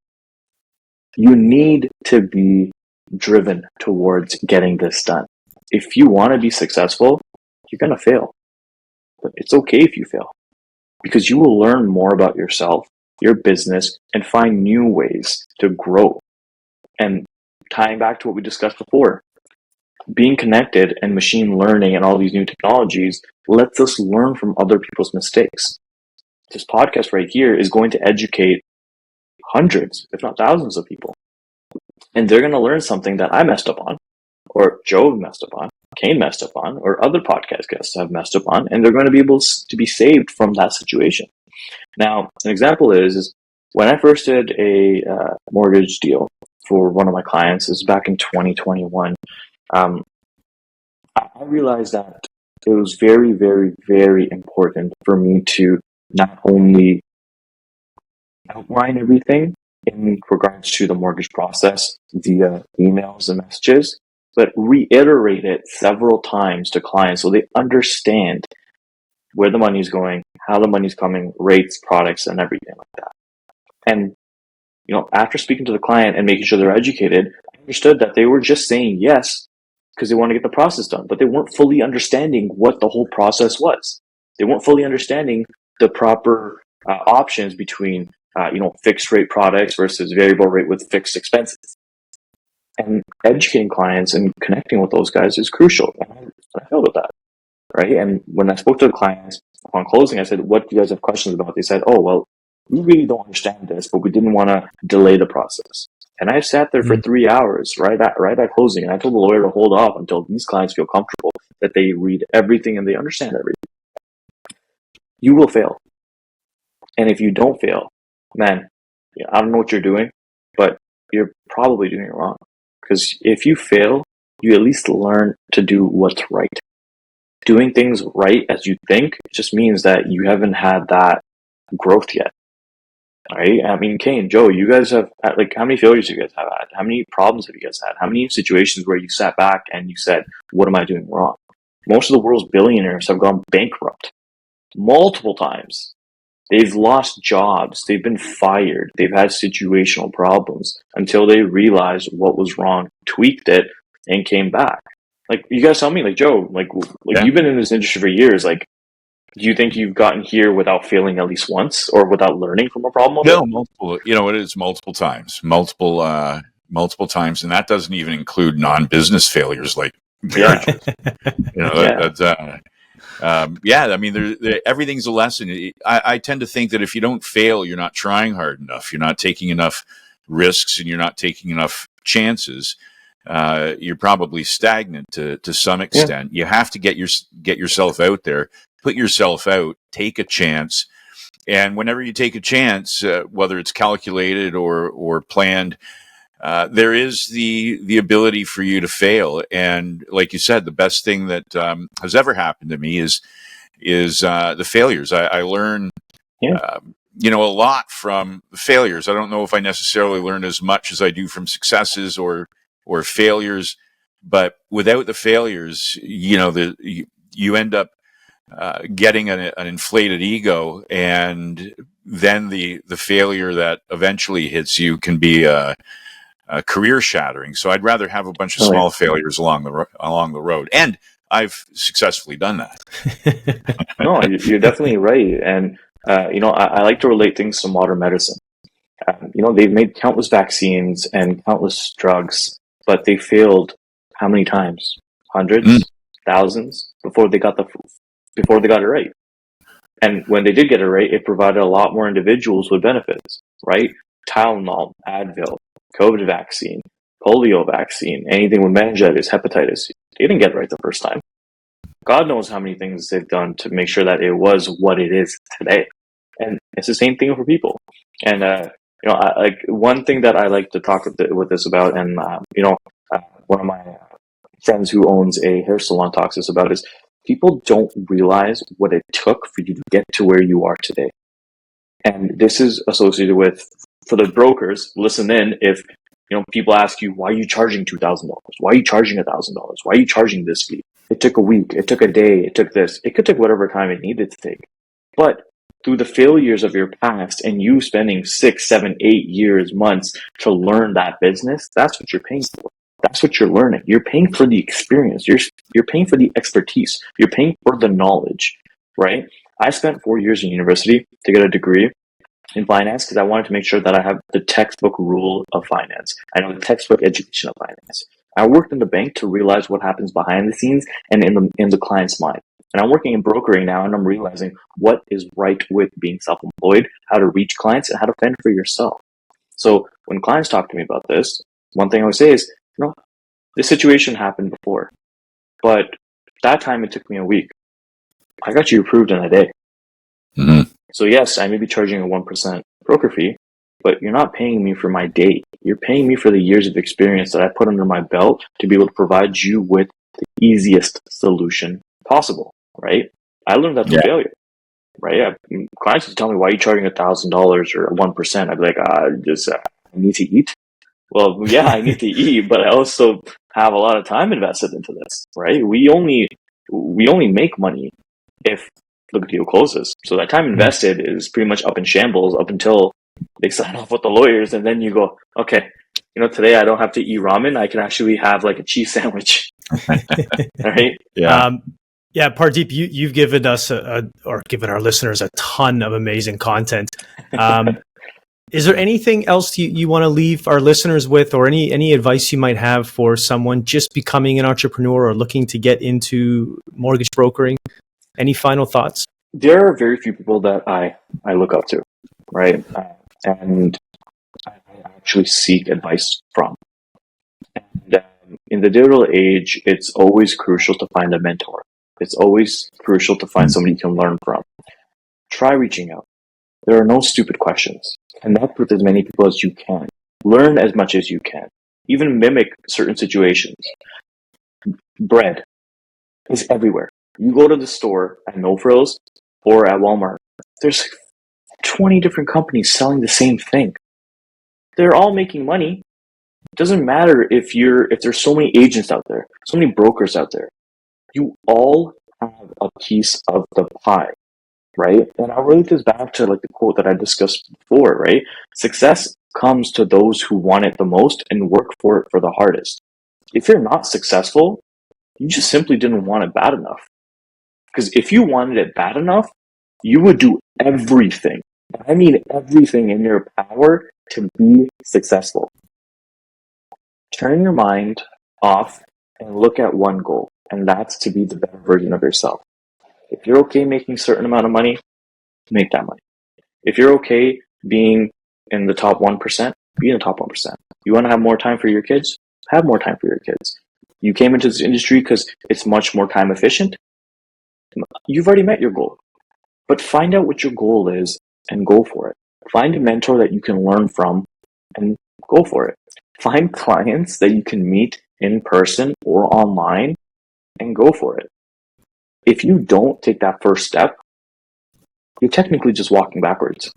You need to be driven towards getting this done. If you want to be successful, you're going to fail. But it's okay if you fail, because you will learn more about yourself, your business, and find new ways to grow. And tying back to what we discussed before, being connected and machine learning and all these new technologies lets us learn from other people's mistakes. This podcast right here is going to educate hundreds, if not thousands of people. And they're going to learn something that I messed up on, or Joe messed up on, Kane messed up on, or other podcast guests have messed up on, and they're going to be able to be saved from that situation. Now, an example is when I first did a mortgage deal for one of my clients, this was back in 2021, I realized that it was very, very, very important for me to not only outline everything in regards to the mortgage process via emails and messages, but reiterate it several times to clients so they understand where the money is going, how the money is coming, rates, products, and everything like that. And, after speaking to the client and making sure they're educated, I understood that they were just saying yes because they want to get the process done, but they weren't fully understanding what the whole process was. They weren't fully understanding the proper options between, fixed rate products versus variable rate with fixed expenses. And educating clients and connecting with those guys is crucial. And I failed with that, right? And when I spoke to the clients upon closing, I said, "What do you guys have questions about?" They said, "Oh, well, we really don't understand this, but we didn't want to delay the process." And I sat there for 3 hours right at closing, and I told the lawyer to hold off until these clients feel comfortable, that they read everything and they understand everything. You will fail. And if you don't fail, man, I don't know what you're doing, but you're probably doing it wrong. Because if you fail, you at least learn to do what's right. Doing things right as you think just means that you haven't had that growth yet. Right? I mean, Kane, Joe, you guys have like, how many failures you guys have had? How many problems have you guys had? How many situations where you sat back and you said, what am I doing wrong? Most of the world's billionaires have gone bankrupt multiple times. They've lost jobs. They've been fired. They've had situational problems until they realized what was wrong, tweaked it, and came back. Like, you guys tell me, like, Joe, like Yeah. you've been in this industry for years. Like, do you think you've gotten here without failing at least once, or without learning from a problem? No, multiple. It is multiple times, multiple times, and that doesn't even include non-business failures like marriages. I mean, everything's a lesson. I tend to think that if you don't fail, you're not trying hard enough. You're not taking enough risks, and you're not taking enough chances. You're probably stagnant to some extent. You have to get yourself out there, put yourself out, take a chance. And whenever you take a chance, whether it's calculated or planned, there is the ability for you to fail. And like you said, the best thing that has ever happened to me is the failures. I learn, a lot from failures. I don't know if I necessarily learn as much as I do from successes or failures, but without the failures, you end up getting an inflated ego, and then the failure that eventually hits you can be career shattering. So I'd rather have a bunch of small failures along the road, and I've successfully done that. No, you're definitely right. And I like to relate things to modern medicine. They've made countless vaccines and countless drugs, but they failed how many times? Hundreds, thousands before they got it right. And when they did get it right, it provided a lot more individuals with benefits, right? Tylenol, Advil, COVID vaccine, polio vaccine, anything with meningitis, hepatitis. They didn't get it right the first time. God knows how many things they've done to make sure that it was what it is today. And it's the same thing for people. And, one thing that I like to talk with this about, and, one of my friends who owns a hair salon talks this about, is people don't realize what it took for you to get to where you are today. And this is associated with, for the brokers, listen in, if people ask you, why are you charging $2,000? Why are you charging $1,000? Why are you charging this fee? It took a week, it took a day, it took this. It could take whatever time it needed to take. But through the failures of your past and you spending 6, 7, 8 years, months to learn that business, that's what you're paying for. That's what you're learning. You're paying for the experience. You're paying for the expertise. You're paying for the knowledge, right? I spent 4 years in university to get a degree in finance because I wanted to make sure that I have the textbook rule of finance. I know the textbook education of finance. I worked in the bank to realize what happens behind the scenes and in the client's mind. And I'm working in brokering now, and I'm realizing what is right with being self-employed, how to reach clients, and how to fend for yourself. So when clients talk to me about this, one thing I would say is, this situation happened before, but that time it took me a week. I got you approved in a day. Mm-hmm. So yes, I may be charging a 1% broker fee, but you're not paying me for my day. You're paying me for the years of experience that I put under my belt to be able to provide you with the easiest solution possible, right? I learned that through failure, right? Clients would tell me, why are you charging $1,000 or 1%? I'd be like, I need to eat. Well, yeah, I need to eat, but I also have a lot of time invested into this, right? We only make money if the deal closes. So that time invested is pretty much up in shambles up until they sign off with the lawyers, and then you go, okay, today I don't have to eat ramen. I can actually have like a cheese sandwich. Right? Yeah. Pardeep, you've given us or given our listeners a ton of amazing content. Is there anything else you want to leave our listeners with, or any advice you might have for someone just becoming an entrepreneur or looking to get into mortgage brokering? Any final thoughts? There are very few people that I look up to, right? And I actually seek advice from. And in the digital age, it's always crucial to find a mentor. It's always crucial to find somebody you can learn from. Try reaching out. There are no stupid questions. Connect with as many people as you can. Learn as much as you can. Even mimic certain situations. Bread is everywhere. You go to the store at No Frills or at Walmart, there's 20 different companies selling the same thing. They're all making money. It doesn't matter if there's so many agents out there, so many brokers out there. You all have a piece of the pie, right? And I'll relate this back to like the quote that I discussed before, right? Success comes to those who want it the most and work for it for the hardest. If you're not successful, you just simply didn't want it bad enough. Because if you wanted it bad enough, you would do everything. I mean everything in your power to be successful. Turn your mind off and look at one goal, and that's to be the better version of yourself. If you're okay making a certain amount of money, make that money. If you're okay being in the top 1%, be in the top 1%. You want to have more time for your kids? Have more time for your kids. You came into this industry because it's much more time efficient. You've already met your goal. But find out what your goal is and go for it. Find a mentor that you can learn from and go for it. Find clients that you can meet in person or online and go for it. If you don't take that first step, you're technically just walking backwards.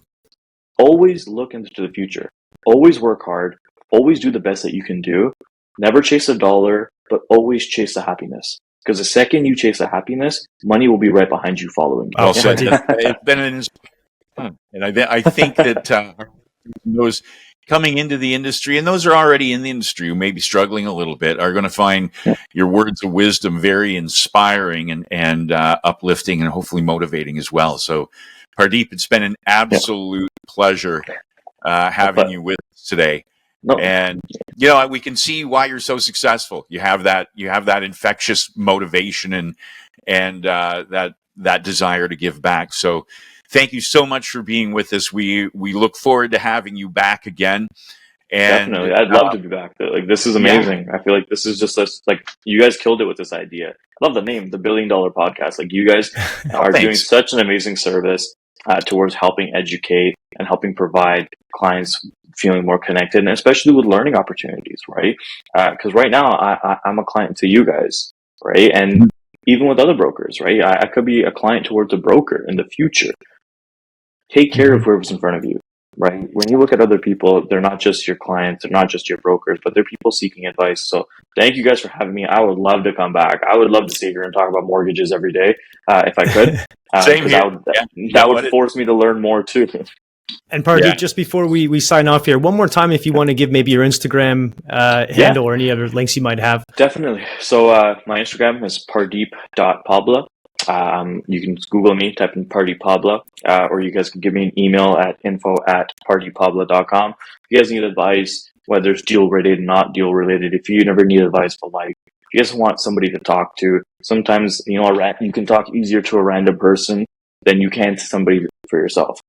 Always look into the future. Always work hard. Always do the best that you can do. Never chase a dollar, but always chase the happiness. Because the second you chase the happiness, money will be right behind you following you. Well said. It's been an inspiration. And I think that those coming into the industry, and those are already in the industry who may be struggling a little bit, are going to find your words of wisdom very inspiring and uplifting and hopefully motivating as well. So, Pardeep, it's been an absolute pleasure having you with us today. No. And we can see why you're so successful. You have that infectious motivation and that desire to give back. So thank you so much for being with us. We look forward to having you back again. And definitely, I'd love to be back. Like, this is amazing. I feel like this is just like you guys killed it with this idea. I love the name, the $1 Billion Podcast. Like, you guys are doing such an amazing service towards helping educate and helping provide clients feeling more connected, and especially with learning opportunities, right? Because right now I'm a client to you guys, right? And even with other brokers, right? I could be a client towards a broker in the future. Take care of whoever's in front of you, right? When you look at other people, they're not just your clients, they're not just your brokers, but they're people seeking advice. So thank you guys for having me. I would love to come back. I would love to sit here and talk about mortgages every day if I could. Same here. That would force me to learn more too. And Pardeep, just before we sign off here, one more time, if you want to give maybe your Instagram handle or any other links you might have. Definitely. So my Instagram is pardeep.pabla. You can Google me, type in Pardeep Pabla, or you guys can give me an email at info@pardeeppabla.com. If you guys need advice, whether it's deal related, not deal related, if you never need advice for life, if you just want somebody to talk to, sometimes, you can talk easier to a random person than you can to somebody for yourself.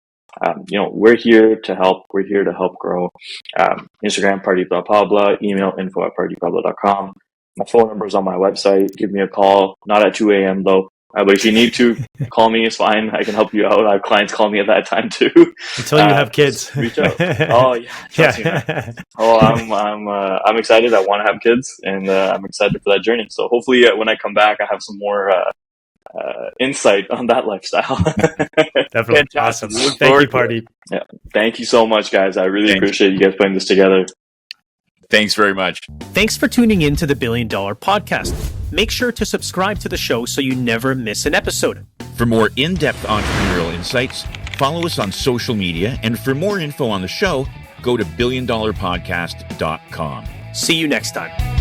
We're here to help. We're here to help grow. Instagram, pardeep.pabla, email info@pardeeppabla.com. My phone number is on my website. Give me a call. Not at 2 a.m. though. But if you need to, call me. It's fine. I can help you out. I have clients call me at that time too. Until you have kids. Reach out. Oh yeah. Trust me, man. Oh, I'm excited. I want to have kids, and I'm excited for that journey. So hopefully, when I come back, I have some more insight on that lifestyle. Definitely. Awesome. Thank you, Pardeep. Yeah. Thank you so much, guys. I really appreciate you guys putting this together. Thanks very much. Thanks for tuning in to the $1 Billion Podcast. Make sure to subscribe to the show so you never miss an episode. For more in-depth entrepreneurial insights, follow us on social media. And for more info on the show, go to $1billiondollarpodcast.com. See you next time.